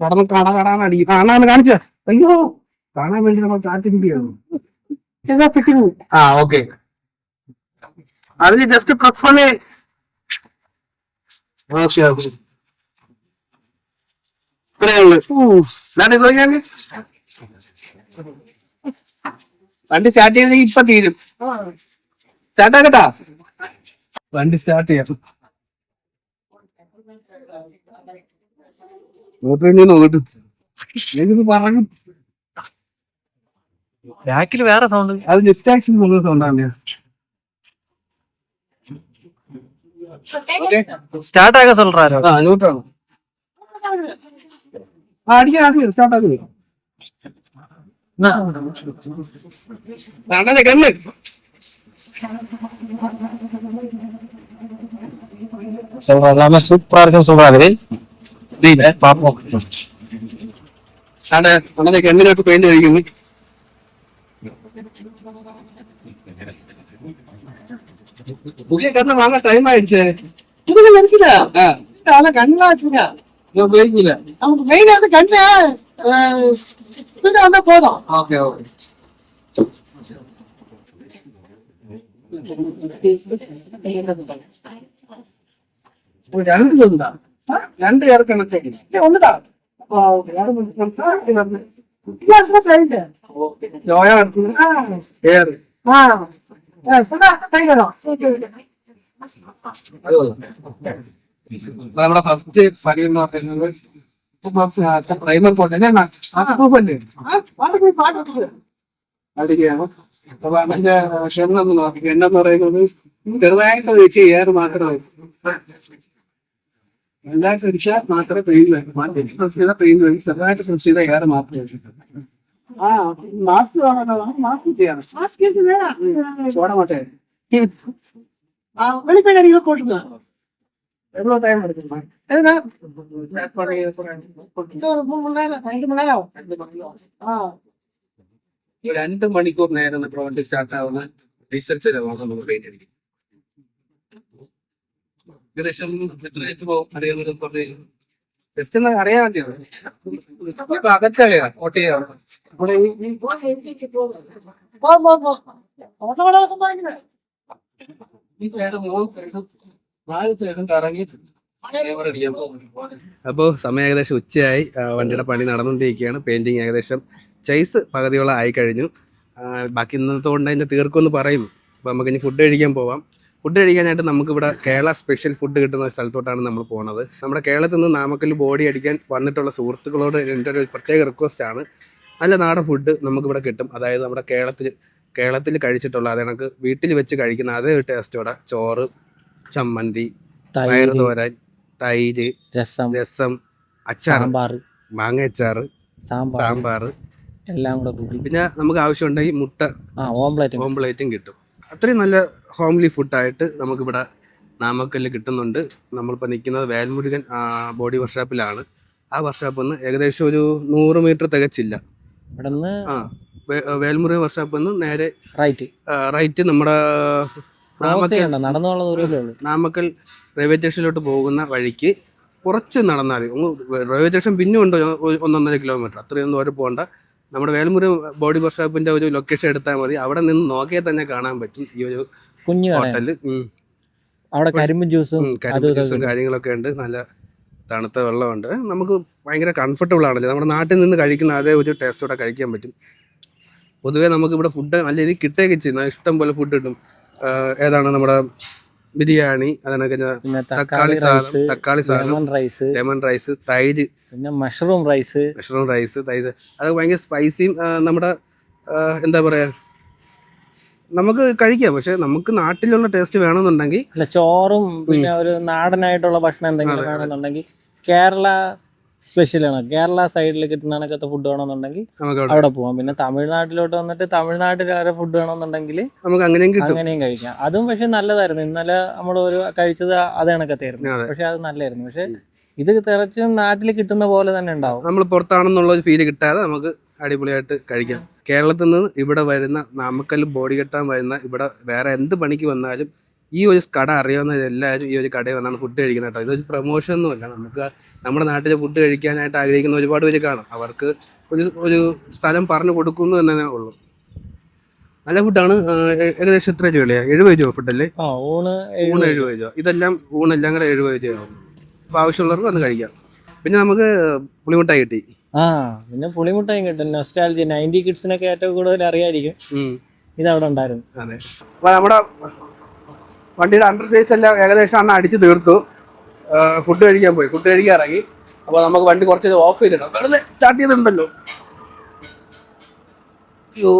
കടന്നടിക്കും. കാണാന്ന് കാണിച്ച. അയ്യോ, കാണാൻ വേണ്ടി നമ്മൾ കാത്തിരിക്കുകയാണ്. ഓക്കെ, അതിന് ജസ്റ്റ് പ്രഫണ് വണ്ടി സ്റ്റാർട്ട് ചെയ്ത് ഇപ്പൊ തീരും. സ്റ്റാർട്ടാക്കട്ടാ? വണ്ടി സ്റ്റാർട്ട് ചെയ്യാം. നോക്കിട്ട് പറഞ്ഞു. ബാക്കിൽ വേറെ സൗണ്ട്. അത് നെറ്റ് ആക്ഷൻ സൗണ്ടാണ്. സ്റ്റാർട്ട് ആക്കാൻ சொல்றாரு. ന്യൂട്രാണ്. അടിക്കാൻ ആദ്യം സ്റ്റാർട്ട് ആക്കുക. കണ്ണ് சொல்றாரு. எல்லாமே சூப்பரா இருக்குன்னு சொல்றாரு. புரியல, பாப்போம். കണ്ണിനൊക്കെ പെയിന്റ് കഴിക്കുന്നു. പുതിയ കണ്ണ് വാങ്ങാൻ ടൈം ആയിടുച്ചേ. இதுல இருக்குல்ல கண்ணா வச்சுங்க ഉപയോഗിക്കില്ല. நமக்கு மெயின் வந்து கண்ணு வந்தா போதும். Okay okay. രണ്ട് പേർ കണക്ട് ஒண்ணுதான் നമ്മുടെ ഫസ്റ്റ് പണി എന്ന് പറയുന്നത് പ്രൈമർ പോട്ടല്ലേ അടിക്കുകയാണ്. അപ്പൊ അതിന്റെ ക്ഷെണ്ണൊന്ന് നോക്കി. എണ്ണെന്ന് പറയുന്നത് ചെറുതായിട്ട് വെച്ച് ഏറ് മാത്രമേ എല്ലാം ശ്രദ്ധിച്ചാൽ മാത്രമേ പെയിൻ വരും. പ്രസ് ചെയ്ത പെയിൻ വരും. ചെറുതായിട്ട് പ്രസ് ചെയ്ത ഏറെ മാത്രമേ വരും. മാസ്ക് മാസ്ക് ചെയ്യണം. ഓടമാട്ടെ வெளிப்படையாக போட்டுங்க. எவ்வளவு டைம் எடுக்குமா? எதுனா ஒரு 3 மணி நேரம் 2 மணி நேரம் ஆகும். 2 മണിക്കൂർ നേരം നമ്മുടെ വണ്ടി സ്റ്റാർട്ട് ആവുന്ന റിസൾട്ട് നമുക്ക് പെയിന്റ് അടിക്കും. ഏകദേശം എത്രയായിട്ട് പോകും അറിയാവുന്നത് പറഞ്ഞ് ജസ്റ്റ് ഒന്ന് അറിയാൻ വേണ്ടിയാണ്. ഇപ്പൊ അകത്തറിയാം ഓട്ട് ചെയ്യാം. ഈ സൈഡ് 3 സൈഡും 4 സൈഡും കറങ്ങി അപ്പോൾ സമയം ഏകദേശം ഉച്ചയായി. വണ്ടിയുടെ പണി നടന്നുകൊണ്ടിരിക്കുകയാണ്. പെയിന്റിങ് ഏകദേശം ചെയ്സ് പകുതിയോളം ആയി കഴിഞ്ഞു. ബാക്കി ഇന്നത്തെ കൊണ്ട് അതിൻ്റെ തീർക്കുമെന്ന് പറയും. അപ്പോൾ നമുക്ക് ഇനി ഫുഡ് കഴിക്കാൻ പോവാം. ഫുഡ് കഴിക്കാനായിട്ട് നമുക്കിവിടെ കേരള സ്പെഷ്യൽ ഫുഡ് കിട്ടുന്ന ഒരു സ്ഥലത്തോട്ടാണ് നമ്മൾ പോകുന്നത്. നമ്മുടെ കേരളത്തിൽ നിന്ന് നാമക്കൽ ബോഡി അടിക്കാൻ വന്നിട്ടുള്ള സുഹൃത്തുക്കളോട് എൻ്റെ ഒരു പ്രത്യേക റിക്വസ്റ്റാണ്. നല്ല നാടൻ ഫുഡ് നമുക്കിവിടെ കിട്ടും. അതായത് നമ്മുടെ കേരളത്തിൽ കഴിച്ചിട്ടുള്ള അത് കണക്ക് വീട്ടിൽ വെച്ച് കഴിക്കുന്ന അതേ ഒരു ടേസ്റ്റോടെ ചോറ്, ചമ്മന്തി, പയറ് തോരൻ, തൈര്, രസം, അച്ചാർ, മാങ്ങ അച്ചാർ, സാമ്പാർ എല്ലാം കൂടെ കൂട്ടി പിന്നെ നമുക്ക് ആവശ്യമുണ്ടെങ്കിൽ മുട്ട ഓംപ്ലേറ്റും കിട്ടും. അത്രയും നല്ല ഹോംലി ഫുഡായിട്ട് നമുക്കിവിടെ നാമക്കല്ലിൽ കിട്ടുന്നുണ്ട്. നമ്മളിപ്പോൾ നിൽക്കുന്നത് വേൽമുരുകൻ ബോഡി വർക്ക്ഷോപ്പിലാണ്. ആ വർക്ക്ഷോപ്പിൽ നിന്ന് ഏകദേശം ഒരു 100 മീറ്റർ തികച്ചില്ല. വേൽമുരുകൻ വർക്ക്ഷോപ്പിൽ നിന്ന് നേരെ റൈറ്റ് നമ്മുടെ നാമക്കൽ റെയിൽവേ സ്റ്റേഷനിലോട്ട് പോകുന്ന വഴിക്ക് കുറച്ച് നടന്നാൽ മതി. റെയിൽവേ സ്റ്റേഷൻ പിന്നെ ഉണ്ട് 1.5 കിലോമീറ്റർ. അത്രയൊന്നും ദൂരം പോകണ്ട. നമ്മുടെ വേൽമുരുകൻ ബോഡി വർക്ക്ഷോപ്പിന്റെ ഒരു ലൊക്കേഷൻ എടുത്താൽ മതി. അവിടെ നിന്ന് നോക്കിയാൽ തന്നെ കാണാൻ പറ്റും ഈ ഒരു കുഞ്ഞു ഹോട്ടല്. അവിടെ കരിമ്പും ജ്യൂസും കാര്യങ്ങളൊക്കെ ഉണ്ട്. നല്ല തണുത്ത വെള്ളമുണ്ട്. നമുക്ക് ഭയങ്കര കംഫർട്ടബിൾ ആണല്ലോ. നമ്മുടെ നാട്ടിൽ നിന്ന് കഴിക്കുന്ന അതേ ഒരു ടേസ്റ്റോടെ കഴിക്കാൻ പറ്റും. പൊതുവേ നമുക്കിവിടെ ഫുഡ് നല്ല രീതിയിൽ കിട്ടുകയൊക്കെ ചെയ്യുന്ന ഇഷ്ടം പോലെ ഫുഡ് കിട്ടും. ഏതാണ് നമ്മുടെ ബിരിയാണി, അതിനൊക്കെ തക്കാളി സാധനം, ലെമൺ റൈസ്, തൈര്, പിന്നെ മഷ്റൂം റൈസ്, തൈര് അതൊക്കെ ഭയങ്കര സ്പൈസിയും നമ്മുടെ എന്താ പറയാ നമുക്ക് കഴിക്കാം. പക്ഷെ നമുക്ക് നാട്ടിലുള്ള ടേസ്റ്റ് വേണമെന്നുണ്ടെങ്കിൽ ചോറും പിന്നെ ഒരു നാടനായിട്ടുള്ള ഭക്ഷണം എന്തെങ്കിലും വേണമെന്നുണ്ടെങ്കിൽ കേരള സ്പെഷ്യലാണ്. കേരള സൈഡിൽ കിട്ടുന്ന കണക്കത്തെ ഫുഡ് വേണമെന്നുണ്ടെങ്കിൽ അവിടെ പോവാം. പിന്നെ തമിഴ്നാട്ടിലോട്ട് വന്നിട്ട് തമിഴ്നാട്ടിലെ ഫുഡ് വേണമെന്നുണ്ടെങ്കിൽ നമുക്ക് അങ്ങനെയും കഴിക്കാം. അതും പക്ഷെ നല്ലതായിരുന്നു. ഇന്നലെ നമ്മൾ ഒരു കഴിച്ചത് അത് കണക്കത്തായിരുന്നു. പക്ഷെ അത് നല്ലായിരുന്നു. പക്ഷെ ഇത് തികച്ചും നാട്ടിൽ കിട്ടുന്ന പോലെ തന്നെ ഉണ്ടാവും. നമ്മൾ പുറത്താണെന്നുള്ള ഒരു ഫീല് കിട്ടാതെ നമുക്ക് അടിപൊളിയായിട്ട് കഴിക്കാം. കേരളത്തിൽ നിന്ന് ഇവിടെ വരുന്ന നാമക്കൽ ബോഡി കെട്ടാൻ വരുന്ന ഇവിടെ വേറെ എന്ത് പണിക്ക് വന്നാലും ഈ ഒരു കട അറിയാവുന്നവരെല്ലാവരും ഈ ഒരു കടയിൽ വന്നാണ് ഫുഡ് കഴിക്കുന്നത് കേട്ടോ. ഇതൊരു പ്രൊമോഷൻ ഒന്നുമല്ല. നമുക്ക് നമ്മുടെ നാട്ടിലെ ഫുഡ് കഴിക്കാനായിട്ട് ആഗ്രഹിക്കുന്ന ഒരുപാട് പേര് കാണും. അവർക്ക് ഒരു സ്ഥലം പറഞ്ഞു കൊടുക്കുന്നു എന്നേ ഉള്ളൂ. നല്ല ഫുഡാണ്. ഏകദേശം എത്ര രൂപയല്ലേ? 70 രൂപ ഫുഡല്ലേ? ഊണ് 70 രൂപ. ഊണെല്ലാം കൂടെ 70 രൂപയാവും. അപ്പോൾ ആവശ്യമുള്ളവർക്ക് വന്ന് കഴിക്കാം. പിന്നെ നമുക്ക് പുളിമുട്ടായി കിട്ടി. പിന്നെ പുളിമുട്ടായും കിട്ടും. നൊസ്റ്റാൾജിയ 90 കിഡ്സിനൊക്കെ ഏറ്റവും കൂടുതൽ അറിയായിരിക്കും. ഇതവിടെ ഉണ്ടായിരുന്നു. അതെ. അപ്പോൾ നമ്മുടെ വണ്ടിയുടെ അണ്ടർ ചേസ് എല്ലാം ഏകദേശം അന്ന് അടിച്ച് തീർത്തു. ഫുഡ് കഴിക്കാൻ പോയി. ഫുഡ് കഴിക്കാൻ ഇറങ്ങി. അപ്പോൾ നമുക്ക് വണ്ടി കുറച്ച് ഓഫ് ചെയ്തിടാം. വെറുതെ സ്റ്റാർട്ട് ചെയ്തിട്ടുണ്ടല്ലോ. അയ്യോ,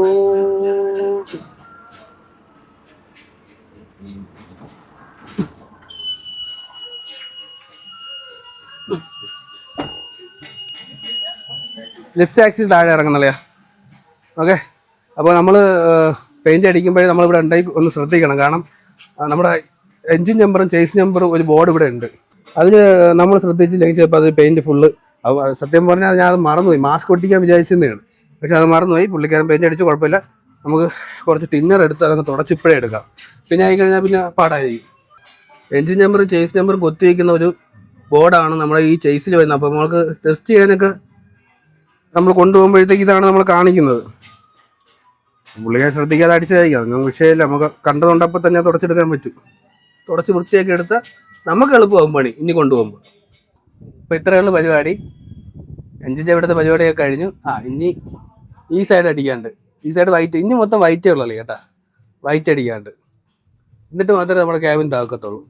ലിഫ്റ്റ് ടാക്സി താഴെ ഇറങ്ങുന്നല്ലയാ. ഓക്കെ. അപ്പോൾ നമ്മൾ പെയിന്റ് അടിക്കുമ്പോഴേ നമ്മളിവിടെ ഉണ്ടായി ഒന്ന് ശ്രദ്ധിക്കണം. കാരണം നമ്മുടെ എൻജിൻ നമ്പറും ചേസ് നമ്പറും ഒരു ബോർഡ് ഇവിടെ ഉണ്ട്. അതിൽ നമ്മൾ ശ്രദ്ധിച്ചില്ലെങ്കിൽ ചിലപ്പോൾ അത് പെയിന്റ് ഫുള്ള് സത്യം പറഞ്ഞാൽ ഞാൻ അത് മറന്നുപോയി. മാസ്ക് ഒട്ടിക്കാൻ വിചാരിച്ചതാണ്. പക്ഷെ അത് മറന്നുപോയി. പുള്ളിക്കാരൻ പെയിന്റ് അടിച്ച് കുഴപ്പമില്ല. നമുക്ക് കുറച്ച് ടിന്നർ എടുത്ത് അതങ്ങ് തുടച്ചിപ്പോഴേ എടുക്കാം. പിന്നെ ആയിക്കഴിഞ്ഞാൽ പിന്നെ പാടായിരിക്കും. എൻജിൻ നമ്പറും ചേസ് നമ്പറും കൊത്തി വയ്ക്കുന്ന ഒരു ബോർഡാണ് നമ്മുടെ ഈ ചേസിൽ വരുന്നത്. അപ്പോൾ നമുക്ക് ടെസ്റ്റ് ചെയ്യാനൊക്കെ നമ്മൾ കൊണ്ടുപോകുമ്പോഴത്തേക്ക് ഇതാണ് നമ്മൾ കാണിക്കുന്നത്. പുള്ളിക്കാരെ ശ്രദ്ധിക്കാതെ അടിച്ചതായിരിക്കും. അതൊന്നും വിഷയമില്ല. നമുക്ക് കണ്ടതുകൊണ്ടപ്പോൾ തന്നെ തുടച്ചെടുക്കാൻ പറ്റും. തുടച്ച് വൃത്തിയാക്കി എടുത്താൽ നമുക്ക് എളുപ്പമാകും പണി ഇനി കൊണ്ടുപോകുമ്പോൾ. ഇപ്പോൾ ഇത്രയുള്ള പരിപാടി. എഞ്ചിൻ്റെ ഇവിടുത്തെ പരിപാടിയൊക്കെ കഴിഞ്ഞു. ഇനി ഈ സൈഡ് അടിക്കാണ്ട്. ഈ സൈഡ് വൈറ്റ്. ഇനി മൊത്തം വൈറ്റേ ഉള്ളൂ കേട്ടാ. വൈറ്റ് അടിക്കാണ്ട്. എന്നിട്ട് മാത്രമേ നമ്മുടെ ക്യാബിൻ താക്കത്തുള്ളൂ.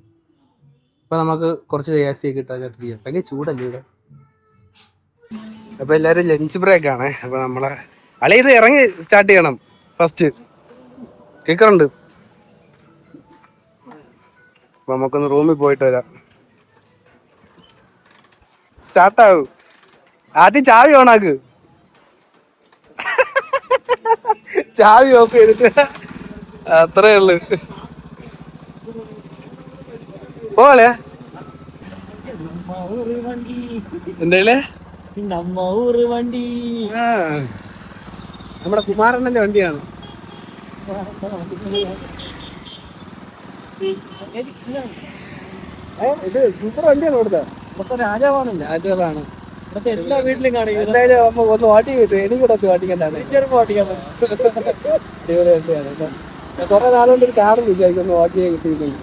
അപ്പോൾ നമുക്ക് കുറച്ച് AC ഒക്കെ ഇട്ടാൽ ചെയ്യാം. ഭയങ്കര ചൂടല്ലേ ഇവിടെ. അപ്പോൾ എല്ലാവരും ലഞ്ച് ബ്രേക്കാണ്. അപ്പോൾ നമ്മളെ ഇത് ഇറങ്ങി സ്റ്റാർട്ട് ചെയ്യണം. ഫസ്റ്റ് കിക്കറുണ്ട്. അപ്പോൾ നമുക്കൊന്ന് റൂമിൽ പോയിട്ട് വരാം. സ്റ്റാർട്ടാവും. ആദ്യം ചാവി ഓണാക്ക്. ചാവി ഓഫ് ചെയ്തിട്ട് അത്രേ ഉള്ളു. പോലെ എന്തേലേ വണ്ടി നമ്മുടെ കുമാരണ്ണന്റെ വണ്ടിയാണ്. ഇത് സൂപ്പർ വണ്ടിയാണ് ഇവിടുത്തെ. രാജാവാണ്. എല്ലാ വീട്ടിലും കാണിക്കും. എന്തായാലും ഒന്ന് വാട്ടി കിട്ടും. എനിക്കൂടെ വാട്ടിക്കണ്ടാണ്. കുറെ നാളുകൊണ്ട് ഒരു കാറ് വിചാരിക്കുന്നു വാട്ടിയെ കിട്ടിയിട്ടുണ്ട്.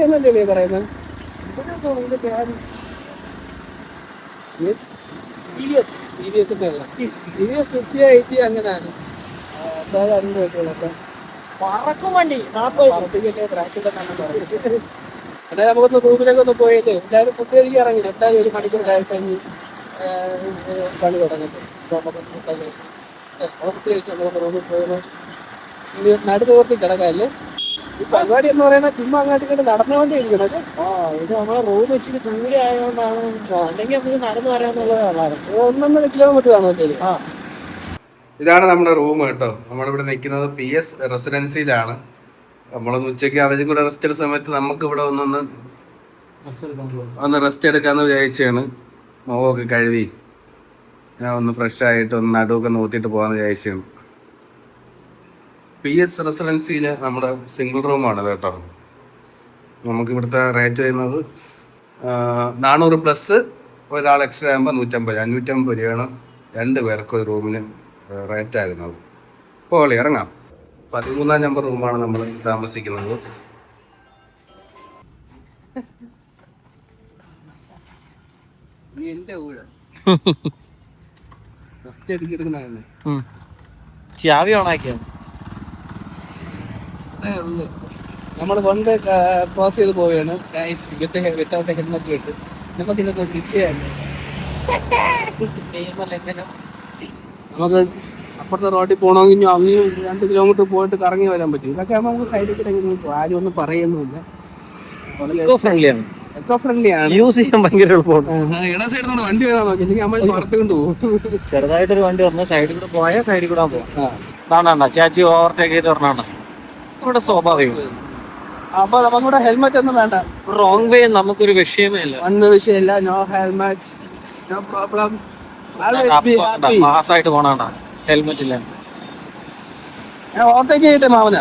എന്നല്ലേ പറയുന്നത്? അങ്ങനെയാണ് പറക്കും വണ്ടി 40 എന്നാലും നമുക്കൊന്ന് റൂമിലേക്ക് ഒന്ന് പോയില്ലേ, എല്ലാവരും ഫുഡ് കഴിക്കാൻ ഇറങ്ങില്ല, എന്തായാലും 1 മണിക്കൂർ കഴിഞ്ഞ് പണി തുടങ്ങുന്നത്. റൂമിൽ പോയത് നടുത്തോർത്തി കിടക്കാല്ലേ. ഈ പരിപാടി എന്ന് പറയുന്നത് ചുമ്മാ അങ്ങോട്ട് ഇങ്ങോട്ട് നടന്നുകൊണ്ടേ ഇരിക്കണം. ഇത് നമ്മളെ റൂം വെച്ചിട്ട് ദൂരെ ആയതുകൊണ്ടാണ്, അല്ലെങ്കിൽ നമുക്ക് നടന്നു വരാന്നുള്ളതാണ്. 1.5 കിലോമീറ്റർ കാണുമല്ലേ. ഇതാണ് നമ്മുടെ റൂം കേട്ടോ. നമ്മളിവിടെ നിൽക്കുന്നത് PS റെസിഡൻസിയിലാണ്. നമ്മളൊന്ന് ഉച്ചയ്ക്ക് അവരും കൂടെ റെസ്റ്റ് എടുത്ത സമയത്ത് നമുക്ക് ഇവിടെ ഒന്ന് റെസ്റ്റ് എടുക്കാമെന്ന് വിചാരിച്ചാണ്. മുഖമൊക്കെ കഴുകി ഞാൻ ഒന്ന് ഫ്രഷ് ആയിട്ട് ഒന്ന് നടുവൊക്കെ നോക്കിയിട്ട് പോകാമെന്ന് വിചാരിച്ചാണ്. PS റെസിഡൻസിയിൽ നമ്മുടെ സിംഗിൾ റൂമാണ് കേട്ടോ. നമുക്കിവിടുത്തെ റേറ്റ് വരുന്നത് 400 പ്ലസ് ഒരാൾ എക്സ്ട്രാ ആകുമ്പോൾ 150 രൂപയാണ് 2 പേർക്ക് ഒരു റൂമിന് റേറ്റ് ആകുന്നത്. പോലെ ഇറങ്ങാം. 13-ാം നമ്പർ റൂമാണ് നമ്മൾ താമസിക്കുന്നത്. എന്റെ വീട് ചാവി ഓണാക്കിയോ? നമ്മൾ കൊണ്ട് ക്രോസ് ചെയ്ത് പോവുകയാണ്. വിത്തൗട്ട് ഹെൽമെറ്റ് ഇട്ട് നമുക്ക് ഇതൊക്കെ വിഷയമാണ്. നമുക്ക് അപ്പുറത്തെ റോഡിൽ പോകണമെങ്കിൽ അങ്ങ് 2 കിലോമീറ്റർ പോയിട്ട് കറങ്ങി വരാൻ പറ്റും. ഇതൊക്കെ നമുക്ക് സൈഡിൽ കൂടെ ആരും ഒന്നും പറയുന്നില്ല. എക്കോ ഫ്രണ്ട്ലി ആണ്, യൂസ് ചെയ്യാൻ ഭയങ്കര എളുപ്പമാണ്. ഇട സൈഡിൽ നിന്ന് വണ്ടി വരാൻ നോക്കി എനിക്ക് അമ്മ പുറത്തുകൊണ്ട് പോകും. ചെറുതായിട്ടൊരു വണ്ടി വന്ന് സൈഡിൽ കൂടെ പോയാൽ സൈഡിൽ കൂടെ പോകാം. ചേച്ചി ഓവർടേക്ക് ചെയ്ത് പറഞ്ഞാണ് ഇവിടെ സ്വാഭാവികം. അപ്പൊ നമുക്കിവിടെ ഹെൽമെറ്റ് ഒന്നും വേണ്ട. റോങ് വേ നമുക്കൊരു വിഷയമേ ഇല്ല. ഒന്നും വിഷയമില്ല. No helmet, no problem. മാസായിട്ട് പോണാണ്ട ഹെൽമെറ്റ് ഇല്ല. ഞാൻ ഓവർടേക്ക് ചെയ്തിട്ടേ മാമന.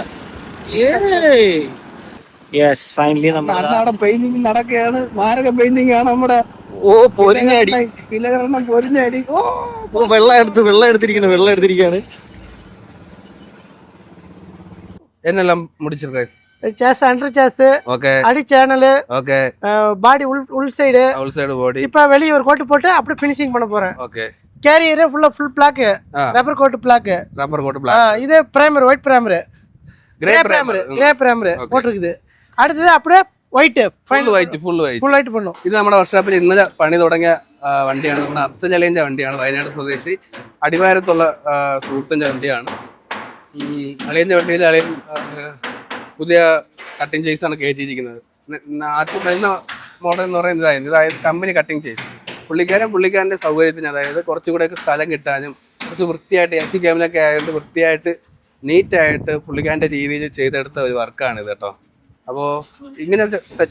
യെസ്, ഫൈനലി നമ്മുടെ പെയിന്റിങ് നടക്കുകയാണ്. മാരക പെയിന്റിങ് ആണ് നമ്മുടെ. പൊരിഞ്ഞടി പിലകരണം പൊരിഞ്ഞടി. വെള്ളം എടുത്തിരിക്കാണ്. എന്നെല്ലാം முடிச்சிருக்கேன். சேஸ் அண்டர் சேஸ் ஓகே, அடி சேனல் ஓகே, பாடி உள் சைடு பாடி. இப்ப வெளிய ஒரு கோட் போட்டு அப்படியே ஃபினிஷிங் பண்ண போறேன். Okay, carrier full black, rubber coat black, இது primer white primer, grey primer போட்டுருக்குது. അടുത്തത് அப்படியே വൈറ്റ് ഫുൾ വൈറ്റ് பண்ணும். ഇത് നമ്മുടെ വർക്ക്ഷോപ്പിൽ ഇന്നലെ പണി തുടങ്ങിയ വണ്ടിയാണ്. നമ്മുടെ അഫ്സൽ അലിന്റെ വണ്ടിയാണ്. വയനാട് സ്വദേശി, അടിവാരത്തുള്ള സുഹൃത്തിന്റെ വണ്ടിയാണ്. അളിയന്റെ വണ്ടിയിൽ അളിയൻ പുതിയ കട്ടിങ് ചെയ്സാണ് കയറ്റിയിരിക്കുന്നത്. ആദ്യം വരുന്ന മോഡൽ എന്ന് പറയുന്നത് ഇതായത് കമ്പനി കട്ടിങ് ചെയ്സ്. പുള്ളിക്കാരൻ്റെ സൗകര്യത്തിന്, അതായത് കുറച്ചുകൂടെയൊക്കെ സ്ഥലം കിട്ടാനും കുറച്ച് വൃത്തിയായിട്ട് AC ക്യാബിനൊക്കെ ആയതുകൊണ്ട് വൃത്തിയായിട്ട് നീറ്റായിട്ട് പുള്ളിക്കാരൻ്റെ രീതിയിൽ ചെയ്തെടുത്ത ഒരു വർക്കാണിത് കേട്ടോ. അപ്പോൾ ഇങ്ങനെ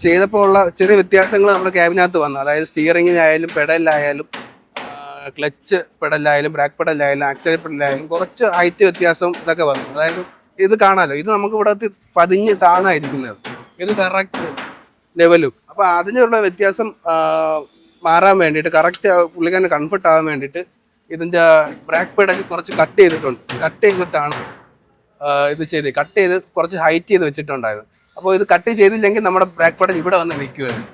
ചെയ്തപ്പോൾ ഉള്ള ചെറിയ വ്യത്യാസങ്ങൾ നമ്മുടെ ക്യാബിനകത്ത് വന്നു. അതായത് സ്റ്റിയറിങ്ങിനായാലും പെഡലിലായാലും ക്ലച്ച് പെഡലിലായാലും ബ്രേക്ക് പെഡലിലായാലും ആക്സിലറേറ്റർ പെഡലിലായാലും കുറച്ച് ഹൈറ്റ് വ്യത്യാസം ഇതൊക്കെ വന്നു. അതായത് ഇത് കാണാമല്ലോ, ഇത് നമുക്ക് ഇവിടെ പതിഞ്ഞ് താണായിരിക്കുന്നത്, ഇത് കറക്റ്റ് ലെവലും. അപ്പോൾ അതിനുള്ള വ്യത്യാസം മാറാൻ വേണ്ടിയിട്ട്, കറക്റ്റ് പുള്ളിക്കാരന് കംഫർട്ട് ആവാൻ വേണ്ടിയിട്ട് ഇതിൻ്റെ ബ്രേക്ക് പെഡൽ കുറച്ച് കട്ട് ചെയ്തിട്ടാണ് ഇത് കട്ട് ചെയ്ത് കുറച്ച് ഹൈറ്റ് ചെയ്ത് വെച്ചിട്ടുണ്ടായത്. അപ്പോൾ ഇത് കട്ട് ചെയ്തില്ലെങ്കിൽ നമ്മുടെ ബ്രേക്ക് പെഡൽ ഇവിടെ വന്ന് നിൽക്കുമായിരുന്നു.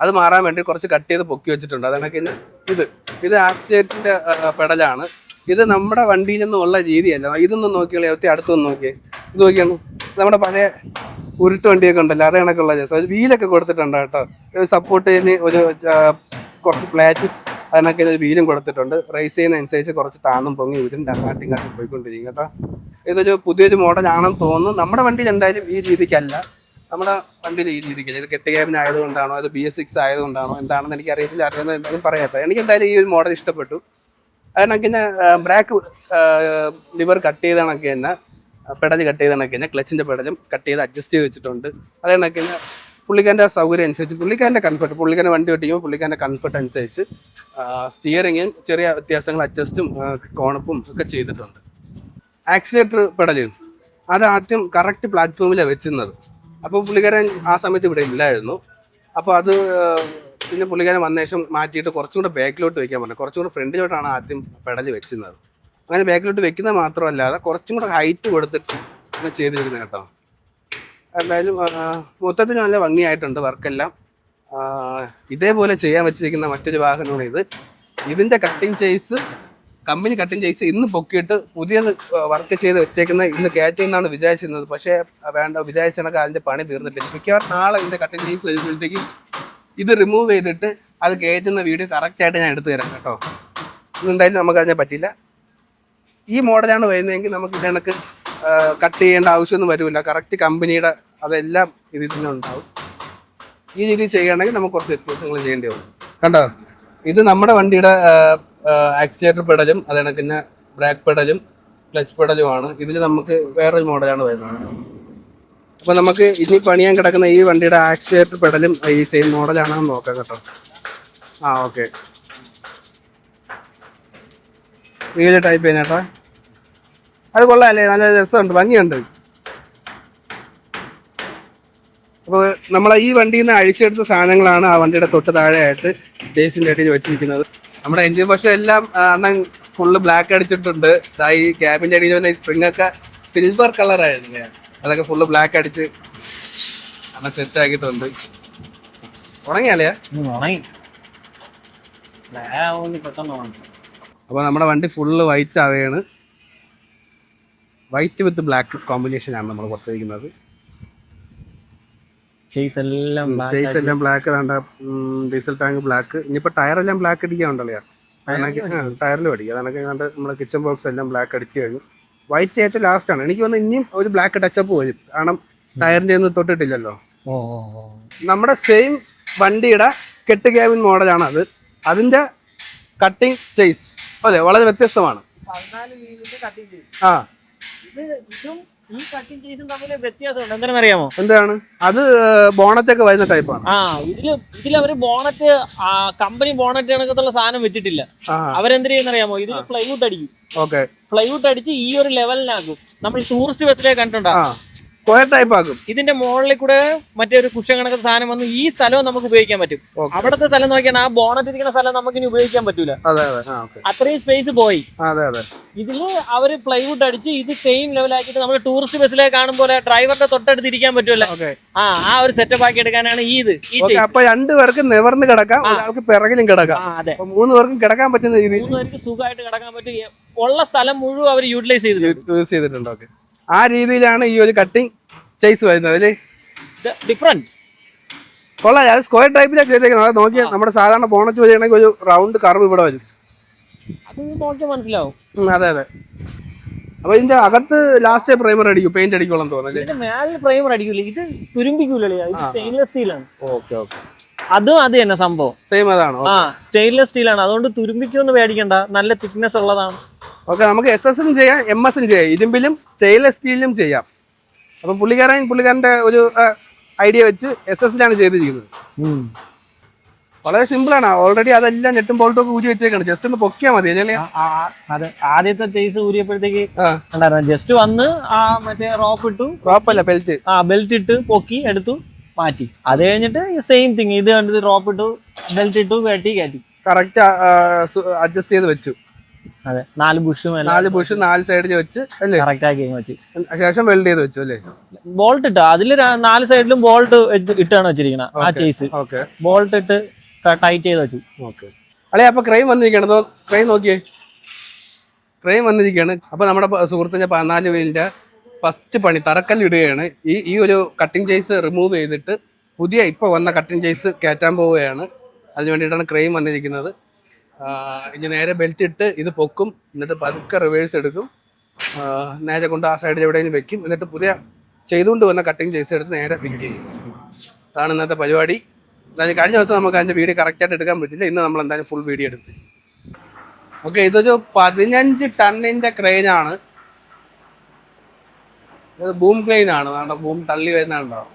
അത് മാറാൻ വേണ്ടി കുറച്ച് കട്ട് ചെയ്ത് പൊക്കി വെച്ചിട്ടുണ്ട്. അതാണെങ്കിൽ ഇത് ആക്സിലേറ്ററിൻ്റെ പെഡലാണ്. ഇത് നമ്മുടെ വണ്ടിയിൽ നിന്നുള്ള രീതിയല്ല. ഇതൊന്നും നോക്കിയാലേ അടുത്തൊന്നും നോക്കിയേ. ഇത് നോക്കിയാണ് നമ്മുടെ പഴയ ഉരുട്ട് വണ്ടിയൊക്കെ ഉണ്ടല്ലോ, അത് കണക്കുള്ള ജസ്റ്റ് വീലൊക്കെ കൊടുത്തിട്ടുണ്ട് കേട്ടോ. സപ്പോർട്ട് ചെയ്യുന്ന ഒരു കുറച്ച് ഫ്ലാറ്റ് അതിനൊക്കെ ഒരു വീലും കൊടുത്തിട്ടുണ്ട്. റേസ് ചെയ്യുന്നതനുസരിച്ച് കുറച്ച് താന്നും പൊങ്ങി കാട്ടി പോയിക്കൊണ്ടിരിക്കും കേട്ടോ. ഇതൊരു പുതിയൊരു മോഡലാണെന്ന് തോന്നുന്നു. നമ്മുടെ വണ്ടിയിൽ എന്തായാലും ഈ രീതിക്കല്ല, നമ്മുടെ വണ്ടിയിൽ ഈ രീതിക്കല്ല. ഇത് കെട്ട് ക്യാബിൻ ആയതുകൊണ്ടാണോ അത് BS6 ആയതുകൊണ്ടാണോ എന്താണെന്ന് എനിക്ക് അറിയത്തില്ല. അറിയുന്നത് എന്തായാലും പറയാത്ത. എനിക്ക് എന്തായാലും ഈ ഒരു മോഡൽ ഇഷ്ടപ്പെട്ടു. അതിനൊക്കെ തന്നെ ബ്രേക്ക് ലിവർ കട്ട് ചെയ്ത കണക്ക് തന്നെ, പെഡൽ കട്ട് ചെയ്ത കണക്ക് തന്നെ ക്ലച്ചിൻ്റെ പെഡലും കട്ട് ചെയ്ത് അഡ്ജസ്റ്റ് ചെയ്ത് വെച്ചിട്ടുണ്ട്. അത് കണക്ക് തന്നെ പുള്ളിക്കാരൻ്റെ സൗകര്യം അനുസരിച്ച്, പുള്ളിക്കാരൻ്റെ കംഫർട്ട്, പുള്ളിക്കാരൻ്റെ വണ്ടി ഓടിക്കുമ്പോൾ പുള്ളിക്കാരൻ്റെ കംഫർട്ട് അനുസരിച്ച് സ്റ്റിയറിങ്ങും ചെറിയ വ്യത്യാസങ്ങൾ അഡ്ജസ്റ്റും കോണപ്പും ഒക്കെ ചെയ്തിട്ടുണ്ട്. ആക്സിലേറ്റർ പെഡലും അത് ആദ്യം കറക്റ്റ് പ്ലാറ്റ്ഫോമിലാണ് വെച്ചിരുന്നത്. അപ്പോൾ പുള്ളിക്കാരൻ ആ സമയത്ത് ഇവിടെ ഇല്ലായിരുന്നു. അപ്പോൾ അത് പിന്നെ പുള്ളിക്കാരൻ വന്ന ശേഷം മാറ്റിയിട്ട് കുറച്ചും കൂടെ ബാക്കിലോട്ട് വെക്കാൻ പറഞ്ഞു. കുറച്ചും കൂടെ ഫ്രണ്ടിലോട്ടാണ് ആദ്യം പെഡൽ വെച്ചിരുന്നത്. അങ്ങനെ ബാക്കിലോട്ട് വെക്കുന്നത് മാത്രമല്ലാതെ കുറച്ചും കൂടെ ഹൈറ്റ് കൊടുത്തിട്ട് അങ്ങനെ ചെയ്തിരുന്നത് കേട്ടോ. എന്തായാലും മൊത്തത്തിൽ നല്ല ഭംഗിയായിട്ടുണ്ട് വർക്കെല്ലാം. ഇതേപോലെ ചെയ്യാൻ വെച്ചിരിക്കുന്ന മറ്റൊരു വാഹനമാണ് ഇത്. ഇതിൻ്റെ cutting chassis company cutting chassis ഇന്ന് പൊക്കിയിട്ട് പുതിയ വർക്ക് ചെയ്ത് വെച്ചേക്കുന്ന ഇന്ന് കയറ്റുമെന്നാണ് വിചാരിച്ചിരുന്നത്. പക്ഷേ വേണ്ട, വിചാരിച്ച കണക്ക് അതിൻ്റെ പണി തീർന്നിട്ടില്ല. മിക്കവാറും നാളെ ഇതിൻ്റെ കട്ടിങ് ചെയ്സ് വരുമ്പോഴത്തേക്കും ഇത് റിമൂവ് ചെയ്തിട്ട് അത് കയറ്റുന്ന വീഡിയോ കറക്റ്റായിട്ട് ഞാൻ എടുത്തു തരാം കേട്ടോ. എന്തായാലും നമുക്കതിനെ പറ്റില്ല. ഈ മോഡലാണ് വരുന്നതെങ്കിൽ നമുക്ക് ഇത് കണക്ക് കട്ട് ചെയ്യേണ്ട ആവശ്യമൊന്നും വരില്ല. കറക്റ്റ് കമ്പനിയുടെ അതെല്ലാം ഇതിൽ തന്നെ ഉണ്ടാവും. ഈ രീതിയിൽ ചെയ്യുകയാണെങ്കിൽ നമുക്ക് കുറച്ച് വ്യത്യാസങ്ങൾ ചെയ്യേണ്ടി വരും. കണ്ടോ, ഇത് നമ്മുടെ വണ്ടിയുടെ ആക്സിലേറ്റർ പെഡലും അത് കണക്കിന് ബ്രേക്ക് പെഡലും ക്ലച്ച് പെഡലുമാണ്. ഇതിൽ നമുക്ക് വേറൊരു മോഡലാണ് വരുന്നത്. അപ്പോൾ നമുക്ക് ഇനി പണിയാൻ കിടക്കുന്ന ഈ വണ്ടിയുടെ ആക്സിലേറ്റർ പെഡലും ഈ സെയിം മോഡലാണെന്ന് നോക്കാം കേട്ടോ. ഓക്കെ, വീല് ടൈപ്പ് ചെയ്യുന്നേട്ടാ. അത് കൊള്ളാമല്ലേ, നല്ല രസമുണ്ട്, ഭംഗിയുണ്ട്. അപ്പോൾ നമ്മളെ ഈ വണ്ടിയിൽ നിന്ന് അഴിച്ചെടുത്ത സാധനങ്ങളാണ് ആ വണ്ടിയുടെ തൊട്ട് താഴെയായിട്ട് ചേസിൻ്റെ അടിയിൽ വെച്ചിരിക്കുന്നത്. നമ്മുടെ എൻജിൻ പക്ഷേ എല്ലാം അണ്ണൻ ഫുള്ള് ബ്ലാക്ക് അടിച്ചിട്ടുണ്ട്. ഈ ക്യാബിൻ്റെ അടിയിൽ വന്ന സ്പ്രിങ്ങൊക്കെ സിൽവർ കളറായിരുന്നു, അതൊക്കെ ഫുള്ള് ബ്ലാക്ക് അടിച്ച് അണ്ണൻ സെറ്റ് ആക്കിയിട്ടുണ്ട്. ഉണങ്ങിയാലേ അപ്പോൾ നമ്മുടെ വണ്ടി ഫുള്ള് വൈറ്റ് ആവുകയാണ്. വൈറ്റ് വിത്ത് ബ്ലാക്ക് കോമ്പിനേഷനാണ് നമ്മൾ കൊടുത്തിരിക്കുന്നത്. ചേസ് എല്ലാം ബ്ലാക്ക്, ഡീസൽ ടാങ്ക് ബ്ലാക്ക്. ഇനിയിപ്പോൾ ടയറെല്ലാം ബ്ലാക്ക് അടിക്കാനുണ്ടല്ലോ, ടയറിൽ അടിക്കുക. അതൊക്കെ കണ്ട് നമ്മുടെ കിച്ചൺ ബോക്സ് എല്ലാം ബ്ലാക്ക് അടിച്ചു കഴിഞ്ഞു. വൈറ്റ് ഏറ്റവും ലാസ്റ്റാണ്. എനിക്ക് തോന്നുന്നു ഇനിയും ഒരു ബ്ലാക്ക് ടച്ചപ്പ് വരും, കാരണം ടയറിൻ്റെ ഒന്നും തൊട്ടിട്ടില്ലല്ലോ. നമ്മുടെ സെയിം വണ്ടിയുടെ കെട്ട് ക്യാബിൻ മോഡലാണ് അത്. അതിൻ്റെ കട്ടിങ് ചേസ് അതെ വളരെ വ്യത്യസ്തമാണ്. അറിയാമോ എന്താണ് അത്? ബോണറ്റ് ഒക്കെ വരുന്ന ടൈപ്പാണ്. ഇതിലവര് ബോണറ്റ് കമ്പനി ബോണറ്റ് കണക്കത്തുള്ള സാധനം വെച്ചിട്ടില്ല. അവരെന്ത് ചെയ്യുന്നറിയാമോ, ഇതിൽ പ്ലൈവുഡ് അടിക്കും. ഓക്കെ, പ്ലൈവുഡ് അടിച്ച് ഈ ഒരു ലെവലിനാക്കും. നമ്മൾ ടൂറിസ്റ്റ് ബസ്സിലേക്ക് കണ്ടിട്ടുണ്ടോ, സ്ക്വയർ ടൈപ്പ് ആക്കും. ഇതിന്റെ മുകളിൽ കൂടെ മറ്റേ ഒരു കുഷൻ കണക്കത്തെ സാധനം വന്ന് ഈ സ്ഥലവും നമുക്ക് ഉപയോഗിക്കാൻ പറ്റും. അവിടുത്തെ സ്ഥലം നോക്കിയാൽ ആ ബോണറ്റ് ഇരിക്കുന്ന സ്ഥലം നമുക്ക് ഇനി ഉപയോഗിക്കാൻ പറ്റൂല, അത്രയും സ്പേസ് പോയി. ഇതില് അവര് പ്ലൈവുഡ് അടിച്ച് ഇത് സെയിം ലെവലാക്കിയിട്ട് നമ്മൾ ടൂറിസ്റ്റ് ബസ്സിലേക്ക് കാണുമ്പോൾ ഡ്രൈവറിന്റെ തൊട്ടടുത്ത് ഇരിക്കാൻ പറ്റുമല്ലോ, ആ ഒരു സെറ്റപ്പ് ആക്കി എടുക്കാനാണ് ഈ ഇത്. അപ്പൊ രണ്ടുപേർക്ക് നിവർന്ന് കിടക്കാം, ഒരാൾക്ക് പിറകിലും കിടക്കാം. അതെ, 3 പേർക്കും കിടക്കാൻ പറ്റുന്ന രീതിയിൽ 3 പേർക്ക് സുഖമായിട്ട് കിടക്കാൻ പറ്റും. ഉള്ള സ്ഥലം മുഴുവൻ അവർ യൂട്ടിലൈസ് ചെയ്തിട്ടുണ്ട്. ഓക്കെ, ആ രീതിയിലാണ് ഈ ഒരു കട്ടിങ് ചേസ് വരുന്നത് അല്ലേ. ഡിഫറൻറ്റ് കൊള്ളാം. അത് സ്ക്വയർ ടൈപ്പിലാണ് ചെയ്തേക്കുന്നത്. അത് നോക്കിയാൽ നമ്മുടെ സാധാരണ ബോണറ്റ് വരികയാണെങ്കിൽ ഒരു റൗണ്ട് കർവ് ഇവിടെ വരും, അത് നോക്കിയാൽ മനസ്സിലാവും. അതെ അതെ. അപ്പൊ ഇതിന്റെ അകത്ത് ലാസ്റ്റ് പ്രൈമർ അടിക്കും, പെയിന്റ് അടിക്കോളം തോന്നുന്നു. മേളിൽ പ്രൈമർ അടിക്കൂല, ഇത് തുരുമ്പിക്കൂലേ, ഇത് സ്റ്റെയിൻലെസ് സ്റ്റീലാണ്. ഓക്കെ ഓക്കെ, അതും അത് തന്നെ സംഭവം, സെയിം അതാണ്. സ്റ്റെയിൻലെസ് സ്റ്റീലാണ്, അതുകൊണ്ട് തുരുമ്പിക്കൊന്നും പേടിക്കണ്ട, നല്ല തിക്നെസ് ഉള്ളതാണ്. ഓക്കെ, നമുക്ക് SS ചെയ്യാം, MS ചെയ്യാം, ഇരുമ്പിലും സ്റ്റെയിൻലെസ് സ്റ്റീലിലും ചെയ്യാം. അപ്പം പുള്ളിക്കാരൻ്റെ ഒരു ഐഡിയ വെച്ച് SS ചെയ്തിരിക്കുന്നത്. വളരെ സിമ്പിളാണ്. ഓൾറെഡി അതെല്ലാം നെട്ടും ബോൾട്ടും ഒക്കെ ഊരി വെച്ചേക്കാണ്, ജസ്റ്റ് ഒന്ന് പൊക്കിയാൽ മതി. അതെ, ആദ്യത്തെ ചേസ് ഊരിയപ്പോഴത്തേക്ക് ജസ്റ്റ് വന്ന് മറ്റേ റോപ്പല്ല ബെൽറ്റ് ഇട്ട് പൊക്കി എടുത്തു മാറ്റി. അത് കഴിഞ്ഞിട്ട് സെയിം തിങ് ഇത് കണ്ടത് റോപ്പ് ഇട്ടു ബെൽറ്റ് ഇട്ടു കയറ്റി കറക്റ്റ് അഡ്ജസ്റ്റ് ചെയ്ത് വെച്ചു. അതെ, 4 ബുഷ് 4 സൈഡിൽ വെച്ച് അല്ലേ, കറക്റ്റ് ആക്കി വെച്ച് ശേഷം വെൽഡ് ചെയ്ത് വെച്ചു അല്ലേ. ബോൾട്ട് ഇട്ട് അതില് 4 സൈഡിലും ബോൾട്ട് ഇട്ടാണ് വെച്ചിരിക്കുന്നത്. ആ ചേസ് ബോൾട്ട് ഇട്ട് ടൈറ്റ് ചെയ്ത് വെച്ചു. ഓക്കെ അല്ലേ. അപ്പൊ ക്രെയിൻ വന്നിരിക്കണതോ, ക്രെയിൻ നോക്കിയേ, ക്രെയിൻ വന്നിരിക്കുകയാണ്. അപ്പൊ നമ്മുടെ സുഹൃത്തിന്റെ 14 വീലിന്റെ ഫസ്റ്റ് പണി തറക്കല്ലിടുകയാണ്. ഈ ഒരു കട്ടിങ് ചേസ് റിമൂവ് ചെയ്തിട്ട് പുതിയ ഇപ്പോൾ വന്ന കട്ടിങ് ചേസ് കയറ്റാൻ പോവുകയാണ്. അതിന് വേണ്ടിയിട്ടാണ് ക്രെയിൻ വന്നിരിക്കുന്നത്. ഇനി നേരെ ബെൽറ്റ് ഇട്ട് ഇത് പൊക്കും, എന്നിട്ട് പതുക്കെ റിവേഴ്സ് എടുക്കും, നേരെ കൊണ്ട് ആ സൈഡിൽ എവിടെയെങ്കിലും വെക്കും, എന്നിട്ട് പുതിയ ചെയ്തുകൊണ്ട് വന്ന കട്ടിങ് ചേസ് എടുത്ത് നേരെ ഫിറ്റ് ചെയ്യും. അതാണ് ഇന്നത്തെ പരിപാടി. എന്തായാലും കഴിഞ്ഞ ദിവസം നമുക്ക് അതിൻ്റെ വീഡിയോ കറക്റ്റായിട്ട് എടുക്കാൻ പറ്റില്ല, ഇന്ന് നമ്മൾ എന്തായാലും ഫുൾ വീഡിയോ എടുത്ത്. ഓക്കെ, ഇതൊരു 15 ടണ്ണിൻ്റെ ക്രെയിനാണ്. ഇത് ബൂം ക്രെയിനാണ്, നമ്മുടെ ബൂം തള്ളി വരുന്നുണ്ടാവും.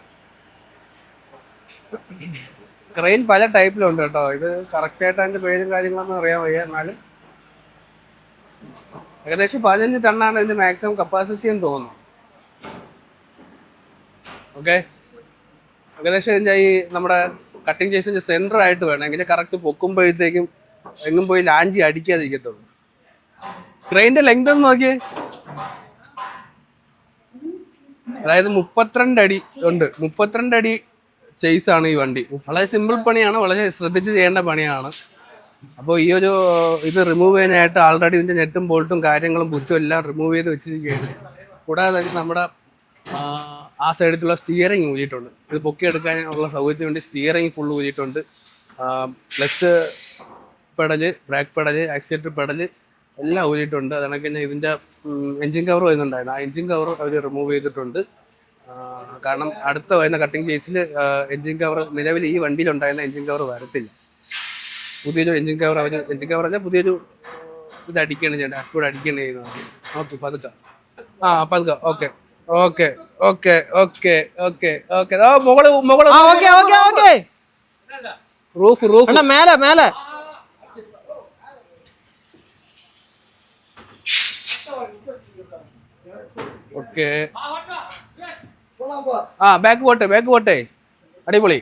ക്രെയിൻ പല ടൈപ്പിലുണ്ട് കേട്ടോ. ഇത് കറക്റ്റായിട്ട് അതിൻ്റെ പേരും കാര്യങ്ങളൊന്നും അറിയാൻ വയ്യ, എന്നാലും ഏകദേശം 15 ടണ്ണാണ് ഇതിൻ്റെ മാക്സിമം കപ്പാസിറ്റി എന്ന് തോന്നുന്നു. ഓക്കെ, ഏകദേശം ഇതിൻ്റെ ഈ നമ്മുടെ കട്ടിങ് ചേസിൻ്റെ സെൻറ്റർ ആയിട്ട് വേണം, എങ്കിൽ കറക്റ്റ് പൊക്കുമ്പോഴത്തേക്കും എങ്ങും പോയി ലാഞ്ചി അടിക്കാതിരിക്കത്തുള്ളൂ. ക്രെയിൻ്റെ ലെങ്ത് ഒന്ന് നോക്കിയേ, അതായത് 32 അടി ഉണ്ട്. 32 അടി ചെയ്സാണ് ഈ വണ്ടി. വളരെ സിമ്പിൾ പണിയാണ്, വളരെ ശ്രദ്ധിച്ച് ചെയ്യേണ്ട പണിയാണ്. അപ്പോൾ ഈ ഒരു ഇത് റിമൂവ് ചെയ്യാനായിട്ട് ആൾറെഡി ഇതിൻ്റെ നെറ്റും ബോൾട്ടും കാര്യങ്ങളും പുറ്റും എല്ലാം റിമൂവ് ചെയ്ത് വെച്ചിരിക്കുകയാണ്. കൂടാതെ നമ്മുടെ ആ സൈഡിലുള്ള സ്റ്റിയറിംഗ് ഊരിയിട്ടുണ്ട്. ഇത് പൊക്കിയെടുക്കാനുള്ള സൗകര്യത്തിന് വേണ്ടി സ്റ്റിയറിംഗ് ഫുൾ ഊരിയിട്ടുണ്ട്. Clutch pedal, brake pedal, accelerator pedal എല്ലാം ഊരിയിട്ടുണ്ട്. അതുകണക്ക് തന്നെ ഇതിൻ്റെ എൻജിൻ കവർ വരുന്നുണ്ടായിരുന്നു. ആ എൻജിൻ കവർ അവർ റിമൂവ് ചെയ്തിട്ടുണ്ട്. കാരണം അടുത്ത വരുന്ന കട്ടിങ് കേസിൽ എൻജിൻ കവർ നിലവിൽ ഈ വണ്ടിയിലുണ്ടായിരുന്ന എൻജിൻ കവർ വരത്തില്ല. പുതിയൊരു എൻജിൻ കവർ അല്ല, പുതിയൊരു ഇത് അടിക്കുകയാണ് ചെയ്യുന്നത്, ഡാഷ്ബോർഡ് അടിക്കുകയാണ് ചെയ്യുന്നത്. ഓക്കെ പതുക്കെ പതുക്കെ. Okay okay okay okay okay okay. Roof മേലെ ഓക്കെ. ബാക്ക് പോട്ടെ. അടിപൊളി.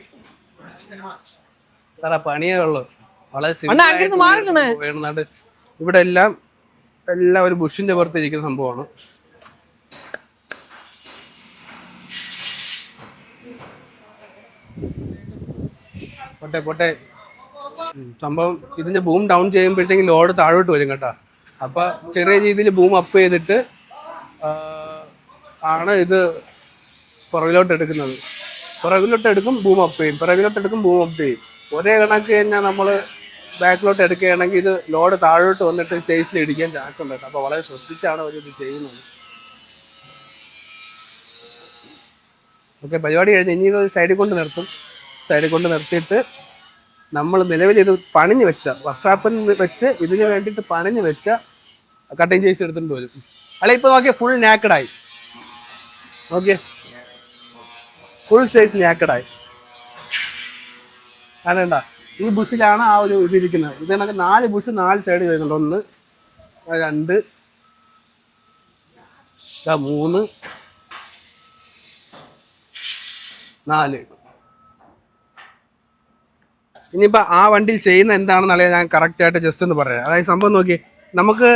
സാറാ പണിയേ ഉള്ളു. വളരെ സിമ്പിൾ. ഇവിടെ എല്ലാം ഒരു ബുഷിന്റെ പുറത്ത് ഇരിക്കുന്ന സംഭവമാണ്. പോട്ടെ. സംഭവം ഇതിന്റെ ബൂം ഡൗൺ ചെയ്യുമ്പോഴത്തേക്കും ലോഡ് താഴോട്ട് വരും കേട്ടോ. അപ്പൊ ചെറിയ രീതിയിൽ ബൂം അപ്പ് ചെയ്തിട്ട് ആണ് ഇത് പുറകിലോട്ട് എടുക്കുന്നത്. പുറകിലോട്ട് എടുക്കും, ബൂം അപ്പ് ചെയ്യും. ഒരേ കണക്ക് കഴിഞ്ഞാൽ നമ്മൾ ബാക്കിലോട്ട് എടുക്കുകയാണെങ്കിൽ ഇത് ലോഡ് താഴോട്ട് വന്നിട്ട് ചേസിൽ ഇടിക്കാൻ ചാൻസ് ഉണ്ട്. അപ്പോൾ വളരെ ശ്രദ്ധിച്ചാണ് അവർ ഇത് ചെയ്യുന്നത്. ഓക്കെ, പരിപാടി കഴിഞ്ഞ് ഇനി ഇത് സൈഡിൽ കൊണ്ട് നിർത്തിയിട്ട് നമ്മൾ നിലവിൽ ഇത് പണിഞ്ഞ് വെച്ച വർക്ക്ഷോപ്പിൽ വെച്ച് ഇതിന് വേണ്ടിയിട്ട് പണിഞ്ഞ് വെച്ച കട്ടിങ് ചേസ് എടുത്തിട്ട് വരും. അല്ല ഇപ്പൊ നോക്കിയ ഫുൾ നാക്കഡായി. നോക്കിയേ, ഫുൾ സൈസ് നാക്കഡായി. അതെന്താ ഈ ബുഷിലാണ് ആ ഒരു ഇതിരിക്കുന്നത്. ഇതിനൊക്കെ 4 ബുഷ് 4 സൈഡ് വരുന്നുണ്ട്. 1 2 3 4. ഇനിയിപ്പോൾ ആ വണ്ടിയിൽ ചെയ്യുന്ന എന്താണെന്നറിയാൻ ഞാൻ കറക്റ്റായിട്ട് ജസ്റ്റ് ഒന്ന് പറയാം. അതായത് സംഭവം നോക്കി, നമുക്ക്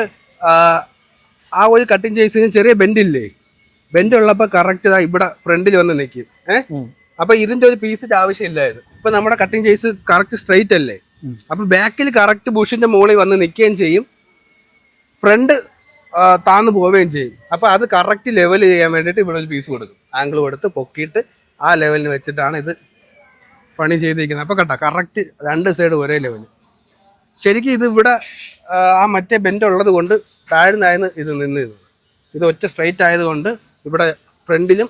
ആ ഒരു കട്ടിങ് ചേസിന് ചെറിയ ബെൻഡില്ലേ, ബെൻഡ് ഉള്ളപ്പോൾ കറക്റ്റ് ഇവിടെ ഫ്രണ്ടിൽ വന്ന് നിൽക്കും. അപ്പൊ ഇതിന്റെ ഒരു പീസിന്റെ ആവശ്യമില്ലായിരുന്നു. ഇപ്പൊ നമ്മുടെ കട്ടിങ് ചേസ് കറക്റ്റ് സ്ട്രൈറ്റ് അല്ലേ, അപ്പൊ ബാക്കിൽ കറക്റ്റ് ബുഷിന്റെ മുകളിൽ വന്ന് നിൽക്കുകയും ചെയ്യും, ഫ്രണ്ട് താന്ന് പോവുകയും ചെയ്യും. അപ്പൊ അത് കറക്റ്റ് ലെവൽ ചെയ്യാൻ വേണ്ടിയിട്ട് ഇവിടെ ഒരു പീസ് കൊടുക്കും. ആംഗിൾ കൊടുത്ത് പൊക്കിയിട്ട് ആ ലെവലിന് വെച്ചിട്ടാണ് ഇത് പണി ചെയ്തിരിക്കുന്നത്. അപ്പൊ കേട്ടോ കറക്റ്റ് 2 സൈഡ് ഒരേ ലെവല്. ശരിക്കും ഇത് ഇവിടെ ആ മറ്റേ ബെൻഡ് ഉള്ളത് കൊണ്ട് താഴ്ന്നായിരുന്നു ഇത് നിന്നത്. ഇത് ഒറ്റ സ്ട്രൈറ്റ് ആയതുകൊണ്ട് ഇവിടെ ഫ്രണ്ടിലും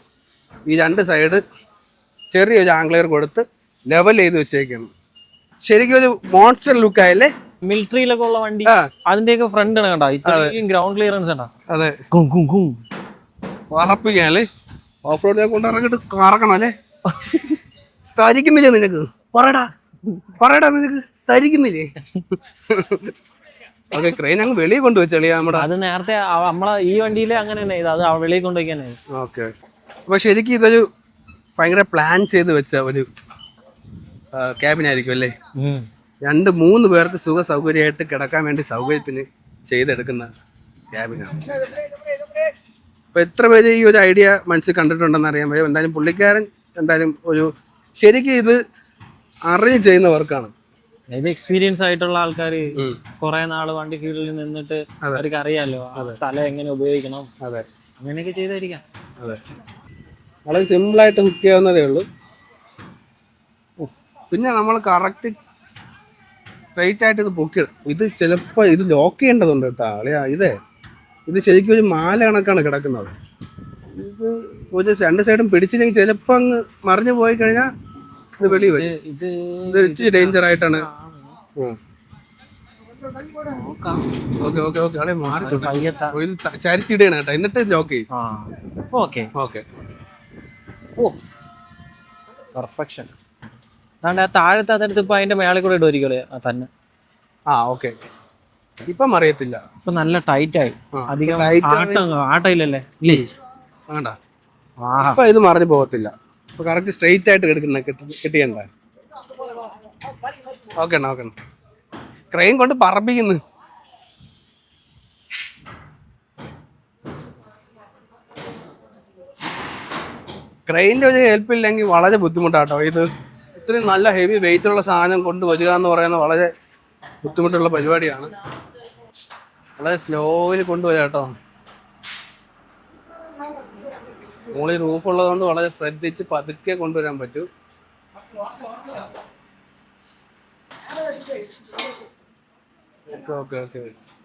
ഈ 2 സൈഡ് ചെറിയൊരു ആംഗ്ലർ കൊടുത്ത് ലെവൽ ചെയ്ത് വെച്ചേക്കാണ്. ശരിക്കും ഒരു മോൺസ്റ്റർ ലുക്ക് ആയല്ലേ. മിലിറ്ററിയിലൊക്കെ ഉള്ള വണ്ടി അതിന്റെയൊക്കെ ഫ്രണ്ട് ആണ് കണ്ടോ, ഇത്രയും ഗ്രൗണ്ട് ക്ലിയറൻസ് ഉണ്ടോ. അതെ, ഉറപ്പിക്കാല്ലേ. ഓഫ് റോഡ് കൊണ്ട് ഇറങ്ങിട്ട് കറക്കണം അല്ലേ. തരിക്കുന്നില്ലേ നിനക്ക്? പറയടാ നിനക്ക് തരിക്കുന്നില്ലേ? ഓക്കെ, ക്രെയിൻ ഞങ്ങൾ വെളിയിൽ കൊണ്ടുവച്ചളി നമ്മുടെ. അത് നേരത്തെ നമ്മളെ ഈ വണ്ടിയിലെ അങ്ങനെ തന്നെ അത് വെളിയിൽ കൊണ്ടുവയ്ക്കാനേ. ഓക്കെ, അപ്പൊ ശരിക്കും ഇതൊരു ഭയങ്കര പ്ലാൻ ചെയ്ത് വെച്ച ഒരു ക്യാബിനായിരിക്കും അല്ലേ. 2-3 പേർക്ക് സുഖ സൗകര്യമായിട്ട് കിടക്കാൻ വേണ്ടി സൗകര്യത്തിന് ചെയ്തെടുക്കുന്ന ക്യാബിനാണ്. അപ്പൊ എത്ര പേര് ഈ ഒരു ഐഡിയ മനസ്സിൽ കണ്ടിട്ടുണ്ടെന്ന് അറിയാൻ പറ്റും. എന്തായാലും പുള്ളിക്കാരൻ എന്തായാലും ഒരു ശരിക്കും ഇത് അറിഞ്ഞ് ചെയ്യുന്ന വർക്കാണ്. എക്സ്പീരിയൻസ് ആയിട്ടുള്ള ആൾക്കാർ കുറെ നാള് വണ്ടി ഫീൽഡിൽ നിന്നിട്ട് അവർക്ക് അറിയാലോ സ്ഥലം എങ്ങനെ ഉപയോഗിക്കണം. അതെ, അങ്ങനെയൊക്കെ ചെയ്തായിരിക്കാം. അതെ, വളരെ സിമ്പിളായിട്ട് ഹുക്ക് ചെയ്യാവുന്നതേ ഉള്ളൂ. പിന്നെ നമ്മൾ കറക്റ്റ് സ്ട്രൈറ്റ് ആയിട്ട് ഇത് പൊക്കിയിടും. ഇത് ചിലപ്പോൾ ഇത് ലോക്ക് ചെയ്യേണ്ടതുണ്ട് കേട്ടോ അളിയാ. ഇത് ശരിക്കും ഒരു മാല കണക്കാണ് കിടക്കുന്നത്. ഇത് ഒരു 2 സൈഡും പിടിച്ചില്ലെങ്കിൽ ചിലപ്പോൾ അങ്ങ് മറിഞ്ഞു പോയി കഴിഞ്ഞാൽ ഇത് വെളി വരും. ഇത് ഇച്ചിരി ഡേഞ്ചർ ആയിട്ടാണ്. ഓക്കെ ഓക്കെ ഓക്കെ അളെ മാറി ചരിച്ചിടണം കേട്ടോ, എന്നിട്ട് ലോക്ക് ചെയ്യും. Okay okay, perfection. അതാണ്ട് ആ താഴത്തെ അതെടുത്ത് ഇപ്പൊ അതിന്റെ മേളിൽ കൂടെ ഇടുമായിരിക്കുമല്ലേ തന്നെ. ഓക്കെ, ഇപ്പം അറിയത്തില്ല. ഇപ്പൊ നല്ല ടൈറ്റ് ആയി, അധികം ആട്ടയില്ലല്ലേ. വേണ്ട, ഇപ്പൊ ഇത് മറിഞ്ഞു പോകത്തില്ല. ഇപ്പൊ കറക്റ്റ് സ്ട്രെയിറ്റ് ആയിട്ട് കിട്ടിയണ്ട. ഓക്കെ ഓക്കെ, ക്രെയിൻ കൊണ്ട് പറപ്പിക്കുന്നു. ക്രെയിനിൻ്റെ ഒരു ഹെൽപ്പ് ഇല്ലെങ്കിൽ വളരെ ബുദ്ധിമുട്ടാട്ടോ ഇത്. ഇത്രയും നല്ല ഹെവി വെയിറ്റുള്ള സാധനം കൊണ്ടുവരിക എന്ന് പറയുന്നത് വളരെ ബുദ്ധിമുട്ടുള്ള പരിപാടിയാണ്. വളരെ സ്ലോയിൽ കൊണ്ടുവരിക കേട്ടോ. മുകളിൽ റൂഫ് ഉള്ളതുകൊണ്ട് വളരെ ശ്രദ്ധിച്ച് പതുക്കെ കൊണ്ടുവരാൻ പറ്റൂ. ഓക്കെ ഓക്കെ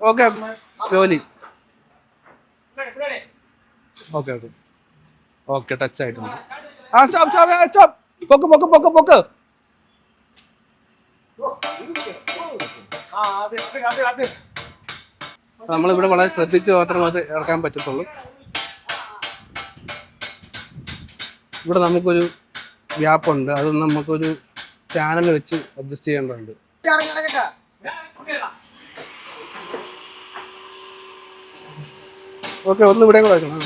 ഓക്കെ ജോലി ഓക്കെ ഓക്കെ ഓക്കെ ടച്ച് ആയിട്ടുണ്ട്. ആ സ്റ്റോപ്പ് സ്റ്റോപ്പ് സ്റ്റോപ്പ്. പൊക്ക് പൊക്ക് പൊക്ക് പൊക്ക്. നമ്മളിവിടെ വളരെ ശ്രദ്ധിച്ച് മാത്രമേ ഇറക്കാൻ പറ്റത്തുള്ളൂ. ഇവിടെ നമുക്കൊരു ഗ്യാപ്പുണ്ട്, അത് നമുക്കൊരു ചാനൽ വെച്ച് അഡ്ജസ്റ്റ് ചെയ്യേണ്ടതുണ്ട്. ഓക്കെ ഒന്ന് ഇവിടെ കൂടെ വെക്കണം.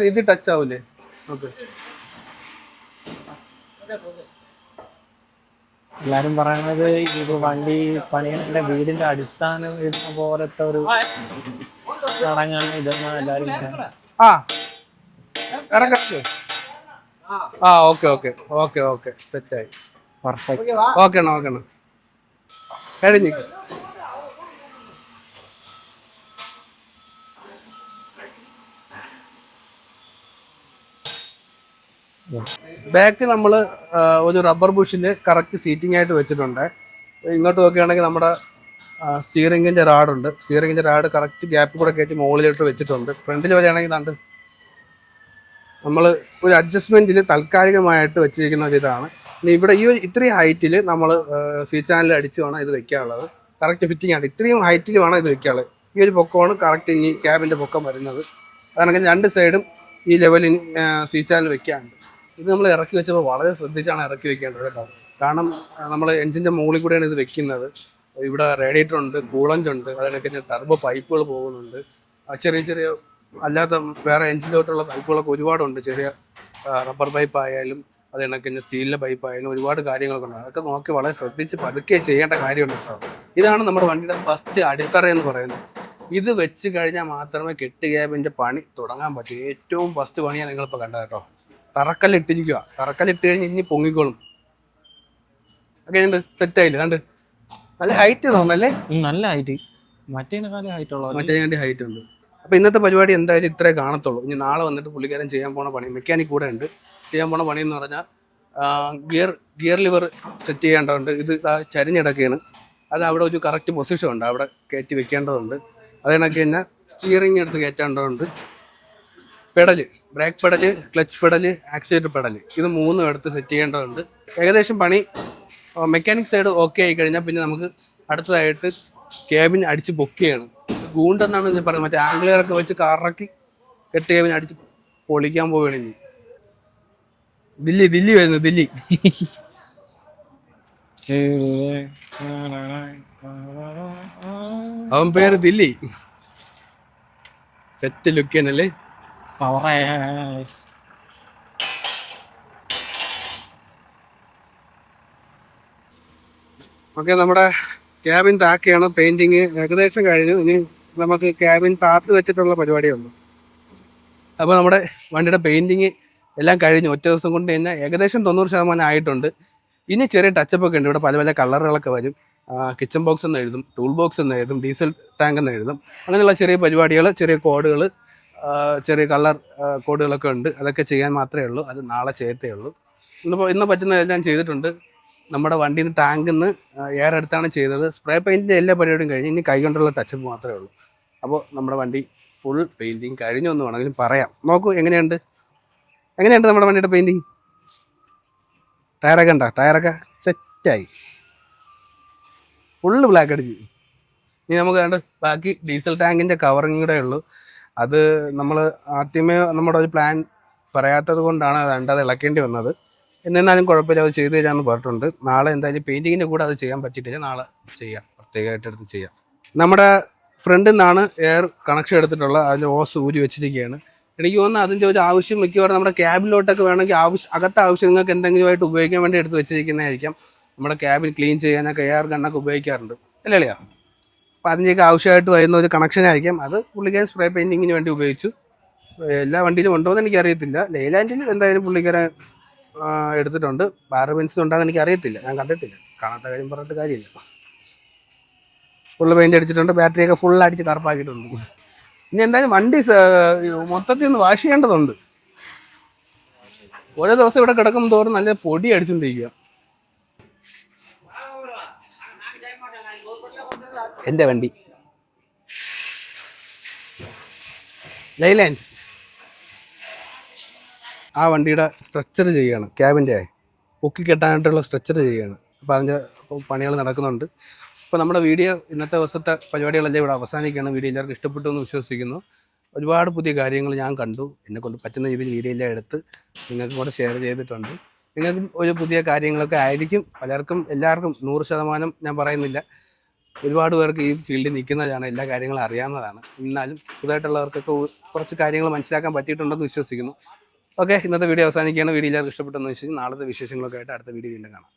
ഇത് ടച്ച് ആവൂലേ? ഓക്കെ. എല്ലാരും പറയണത് ഇത് വണ്ടി പണിയുടെ വീടിന്റെ അടിസ്ഥാനം ഇടുന്ന പോലത്തെ ഒരു ചടങ്ങാണ് ഇതെന്നാ എല്ലാരും പറയുന്നത്. ആ ഇറക്കാം. ആ ഓക്കെ ഓക്കെ ഓക്കെ ഓക്കെ സെറ്റായി. പെർഫെക്റ്റ്. ഓക്കെ അണ്ണ ഓക്കെ അണ്ണ കഴിഞ്ഞു. ബാക്ക് നമ്മൾ ഒരു റബ്ബർ ബുഷിൽ കറക്റ്റ് സീറ്റിംഗ് ആയിട്ട് വെച്ചിട്ടുണ്ട്. ഇങ്ങോട്ട് നോക്കുകയാണെങ്കിൽ നമ്മുടെ സ്റ്റിയറിംഗിൻ്റെ റാഡുണ്ട്. സ്റ്റിയറിംഗിൻ്റെ റാഡ് കറക്റ്റ് ഗ്യാപ്പിൽ കൂടെ കയറ്റി മുകളിലോട്ട് വെച്ചിട്ടുണ്ട്. ഫ്രണ്ടിൽ വരികയാണെങ്കിൽ കണ്ട് നമ്മൾ ഒരു അഡ്ജസ്റ്റ്മെൻറ്റിൽ താൽക്കാലികമായിട്ട് വെച്ചിരിക്കുന്ന ഒരു ഇതാണ്. ഇനി ഇവിടെ ഈ ഇത്രയും ഹൈറ്റിൽ നമ്മൾ സി ചാനൽ അടിച്ച് വേണം ഇത് വെക്കാനുള്ളത്. കറക്റ്റ് ഫിറ്റിംഗ് ആണ്. ഇത്രയും ഹൈറ്റിൽ വേണം ഇത് വെക്കാനുള്ളത്. ഈ ഒരു പൊക്കമാണ് കറക്റ്റ് ഇനി ക്യാബിൻ്റെ പൊക്കം വരുന്നത്. അതാണെങ്കിൽ രണ്ട് സൈഡും ഈ ലെവലിൽ സി ചാനൽ വെക്കാനുണ്ട്. ഇത് നമ്മൾ ഇറക്കി വെച്ചപ്പോൾ വളരെ ശ്രദ്ധിച്ചാണ് ഇറക്കി വെക്കേണ്ടത് കേട്ടോ. കാരണം നമ്മൾ എഞ്ചിൻ്റെ മുകളിൽ കൂടെയാണ് ഇത് വെക്കുന്നത്. ഇവിടെ റേഡിയേറ്റർ ഉണ്ട്, കൂളൻ്റ് ഉണ്ട്, അതിനൊക്കെ ടർബോ പൈപ്പുകൾ പോകുന്നുണ്ട്. ചെറിയ ചെറിയ അല്ലാത്ത വേറെ എഞ്ചിനിലോട്ടുള്ള പൈപ്പുകളൊക്കെ ഒരുപാടുണ്ട്. ചെറിയ റബ്ബർ പൈപ്പ് ആയാലും അത് കണക്ക് സ്റ്റീലിൻ്റെ പൈപ്പ് ആയാലും ഒരുപാട് കാര്യങ്ങളൊക്കെ ഉണ്ട്. അതൊക്കെ നോക്കി വളരെ ശ്രദ്ധിച്ച് പതുക്കെ ചെയ്യേണ്ട കാര്യമുണ്ട് കേട്ടോ. ഇതാണ് നമ്മുടെ വണ്ടിയുടെ ഫസ്റ്റ് അടിത്തറ എന്ന് പറയുന്നത്. ഇത് വെച്ച് കഴിഞ്ഞാൽ മാത്രമേ കെട്ട് ക്യാബിൻ്റെ പണി തുടങ്ങാൻ പറ്റൂ. ഏറ്റവും ഫസ്റ്റ് പണിയാണ് നിങ്ങളിപ്പോൾ കണ്ടത് കേട്ടോ. തറക്കല്ലിട്ടിരിക്കുക. തറക്കല്ലിട്ട് കഴിഞ്ഞ് ഇനി പൊങ്ങിക്കോളും. ഒക്കെ ഉണ്ട്, സെറ്റായില്ല കണ്ട്. നല്ല ഹൈറ്റ് തോന്നല്ലേ? നല്ല ഹൈറ്റ്, മറ്റേതിനെക്കാളും ഹൈറ്റ് ഉള്ള മറ്റേ ഹൈറ്റ് ഉണ്ട്. അപ്പോൾ ഇന്നത്തെ പരിപാടി എന്തായാലും ഇത്രേ കാണത്തുള്ളൂ. ഇനി നാളെ വന്നിട്ട് പുള്ളിക്കാരൻ ചെയ്യാൻ പോണ പണി, മെക്കാനിക് കൂടെ ഉണ്ട്, ചെയ്യാൻ പോണ പണി എന്ന് പറഞ്ഞാൽ ഗിയർ ലിവർ സെറ്റ് ചെയ്യേണ്ടതുണ്ട്. ഇത് ചരിഞ്ഞിടക്കുകയാണ്. അത് അവിടെ ഒരു കറക്റ്റ് പൊസിഷൻ ഉണ്ട്, അവിടെ കയറ്റി വെക്കേണ്ടതുണ്ട്. അത് കണക്ക് തന്നെ സ്റ്റിയറിംഗ് എടുത്ത് കയറ്റേണ്ടതുണ്ട്. Pedal, brake pedal, clutch pedal, accelerator pedal, ഇത് മൂന്നും എടുത്ത് സെറ്റ് ചെയ്യേണ്ടതുണ്ട്. ഏകദേശം പണി മെക്കാനിക് സൈഡ് ഓക്കെ ആയി കഴിഞ്ഞാൽ പിന്നെ നമുക്ക് അടുത്തതായിട്ട് ക്യാബിൻ അടിച്ച് പൊക്കുകയാണ്. ഗൂണ്ടെന്നാണ് ഞാൻ പറയുന്നത്. മറ്റേ ആംഗ്ലിയറൊക്കെ വെച്ച് കറക്കി കെട്ട് ക്യാബിൻ അടിച്ച് പൊളിക്കാൻ പോവുകയാണ് ഇനി. ദില്ലി വരുന്നു, ദില്ലി. അവൻ പേര് ദില്ലി. സെറ്റ് ലുക്ക് തന്നെയല്ലേ? ഓക്കെ, നമ്മുടെ ക്യാബിൻ താക്കയാണ്. പെയിന്റിങ് ഏകദേശം കഴിഞ്ഞു. ഇനി നമുക്ക് ക്യാബിൻ താത്ത് വെച്ചിട്ടുള്ള പരിപാടിയുള്ളൂ. അപ്പോൾ നമ്മുടെ വണ്ടിയുടെ പെയിന്റിങ് എല്ലാം കഴിഞ്ഞു. ഒറ്റ ദിവസം കൊണ്ട് തന്നെ ഏകദേശം 90% ആയിട്ടുണ്ട്. ഇനി ചെറിയ ടച്ചപ്പ് ഒക്കെ ഉണ്ട്. ഇവിടെ പല പല കളറുകളൊക്കെ വരും. കിച്ചൺ ബോക്സ് എന്ന് എഴുതും, ടൂൾ ബോക്സ് എന്ന് എഴുതും, ഡീസൽ ടാങ്ക് എന്ന് എഴുതും. അങ്ങനെയുള്ള ചെറിയ പരിപാടികൾ, ചെറിയ കോഡുകൾ, ചെറിയ കളർ കോഡുകളൊക്കെ ഉണ്ട്. അതൊക്കെ ചെയ്യാൻ മാത്രമേ ഉള്ളൂ. അത് നാളെ ചെയ്യത്തേ ഉള്ളൂ. ഇന്ന് പറ്റുന്നതെല്ലാം ചെയ്തിട്ടുണ്ട്. നമ്മുടെ വണ്ടിയിൽ നിന്ന് ടാങ്കിൽ നിന്ന് എയർ എടുത്താണ് ചെയ്തത്. സ്പ്രേ പെയിൻറ്റിൻ്റെ എല്ലാ പരിപാടിയും കഴിഞ്ഞ് ഇനി കൈ കൊണ്ടുള്ള ടച്ചപ്പ് മാത്രമേ ഉള്ളൂ. അപ്പോൾ നമ്മുടെ വണ്ടി ഫുൾ പെയിൻറ്റിങ് കഴിഞ്ഞു എന്ന് വേണമെങ്കിലും പറയാം. നോക്കൂ എങ്ങനെയുണ്ട് നമ്മുടെ വണ്ടിയുടെ പെയിൻറ്റിങ്. ടയറൊക്കെ ഉണ്ടോ? ടയറൊക്കെ സെറ്റായി, ഫുള്ള് ബ്ലാക്ക് അടിച്ച്. ഇനി നമുക്ക് കണ്ട് ബാക്കി ഡീസൽ ടാങ്കിൻ്റെ കവറിങ് കൂടെ ഉള്ളൂ. അത് നമ്മൾ ആദ്യമേ നമ്മുടെ ഒരു പ്ലാൻ പറയാത്തത് കൊണ്ടാണ് അത് ഇളക്കേണ്ടി വന്നത്. എന്നിരുന്നാലും കുഴപ്പമില്ല, അത് ചെയ്ത് തരാമെന്ന് പറഞ്ഞിട്ടുണ്ട്. നാളെ എന്തായാലും പെയിൻറ്റിങ്ങിൻ്റെ കൂടെ അത് ചെയ്യാൻ പറ്റിയിട്ടില്ല. നാളെ ചെയ്യാം, പ്രത്യേകമായിട്ട് എടുത്ത് ചെയ്യാം. നമ്മുടെ ഫ്രണ്ടിൽ നിന്നാണ് എയർ കണക്ഷൻ എടുത്തിട്ടുള്ളത്. അതിൻ്റെ ഓസ് ഊരി വെച്ചിരിക്കുകയാണ്. എനിക്ക് തോന്നുന്നു അതിൻ്റെ ഒരു ആവശ്യം മിക്കവാറും നമ്മുടെ ക്യാബിലോട്ടൊക്കെ വേണമെങ്കിൽ അകത്തെ ആവശ്യങ്ങൾക്ക് എന്തെങ്കിലുമായിട്ട് ഉപയോഗിക്കാൻ വേണ്ടി എടുത്ത് വെച്ചിരിക്കുന്നതായിരിക്കാം. നമ്മുടെ ക്യാബിൻ ക്ലീൻ ചെയ്യാനൊക്കെ എയർ ഗണ്ണൊക്കെ ഉപയോഗിക്കാറുണ്ട് അല്ലേ? അപ്പോൾ അതിൻ്റെയൊക്കെ ആവശ്യമായിട്ട് വരുന്ന ഒരു കണക്ഷൻ ആയിരിക്കാം അത്. പുള്ളിക്കാരൻ സ്പ്രേ പെയിൻറ്റിങ്ങിന് വേണ്ടി ഉപയോഗിച്ചു. എല്ലാ വണ്ടിയിലും ഉണ്ടോ എന്ന് എനിക്കറിയത്തില്ല. ലെയ്ലാൻഡിൽ എന്തായാലും പുള്ളിക്കാരൻ എടുത്തിട്ടുണ്ട്. വേറെ ബെൻസിൽ ഉണ്ടോയെന്ന് എനിക്കറിയത്തില്ല, ഞാൻ കണ്ടിട്ടില്ല. കാണാത്ത കാര്യം പറഞ്ഞിട്ട് കാര്യമില്ല. ഫുള്ള് പെയിൻറ്റ് അടിച്ചിട്ടുണ്ട്, ബാറ്ററിയൊക്കെ ഫുൾ അടിച്ച് കറുപ്പാക്കിയിട്ടുണ്ട്. ഇനി എന്തായാലും വണ്ടി മൊത്തത്തിൽ ഒന്ന് വാഷ് ചെയ്യേണ്ടതുണ്ട്. ഓരോ ദിവസം ഇവിടെ കിടക്കും തോറും നല്ല പൊടി അടിച്ചുകൊണ്ടിരിക്കുക. എൻ്റെ വണ്ടി ലൈലാൻഡ് ആ വണ്ടിയുടെ സ്ട്രക്ചർ ചെയ്യുകയാണ്, ക്യാബിൻ്റെ പൊക്കി കെട്ടാനായിട്ടുള്ള സ്ട്രക്ചർ ചെയ്യുകയാണ്. അപ്പോൾ അതിൻ്റെ പണികൾ നടക്കുന്നുണ്ട്. അപ്പോൾ നമ്മുടെ വീഡിയോ ഇന്നത്തെ ദിവസത്തെ പരിപാടികളെല്ലാം ഇവിടെ അവസാനിക്കുകയാണ്. വീഡിയോ എല്ലാവർക്കും ഇഷ്ടപ്പെട്ടു എന്ന് വിശ്വസിക്കുന്നു. ഒരുപാട് പുതിയ കാര്യങ്ങൾ ഞാൻ കണ്ടു. എന്നെക്കൊണ്ട് പറ്റുന്ന രീതിയിൽ വീഡിയോ എല്ലാം എടുത്ത് നിങ്ങൾക്കും കൂടെ ഷെയർ ചെയ്തിട്ടുണ്ട്. നിങ്ങൾക്കും ഒരു പുതിയ കാര്യങ്ങളൊക്കെ ആയിരിക്കും. പലർക്കും എല്ലാവർക്കും 100% ഞാൻ പറയുന്നില്ല, ഒരുപാട് പേർക്ക് ഈ ഫീൽഡിൽ നിൽക്കുന്നതാണ്, എല്ലാ കാര്യങ്ങളും അറിയാവുന്നതാണ്. എന്നാലും പുതുതായിട്ടുള്ളവർക്കൊക്കെ കുറച്ച് കാര്യങ്ങൾ മനസ്സിലാക്കാൻ പറ്റിയിട്ടുണ്ടെന്ന് വിശ്വസിക്കുന്നു. ഓക്കെ, ഇന്നത്തെ വീഡിയോ അവസാനിക്കുകയാണ്. വീഡിയോ എല്ലാവർക്കും ഇഷ്ടപ്പെട്ടെന്ന് വിശ്വസിക്കുന്നു. നാളത്തെ വിശേഷങ്ങളൊക്കെ ആയിട്ട് അടുത്ത വീഡിയോ വീണ്ടും കാണാം.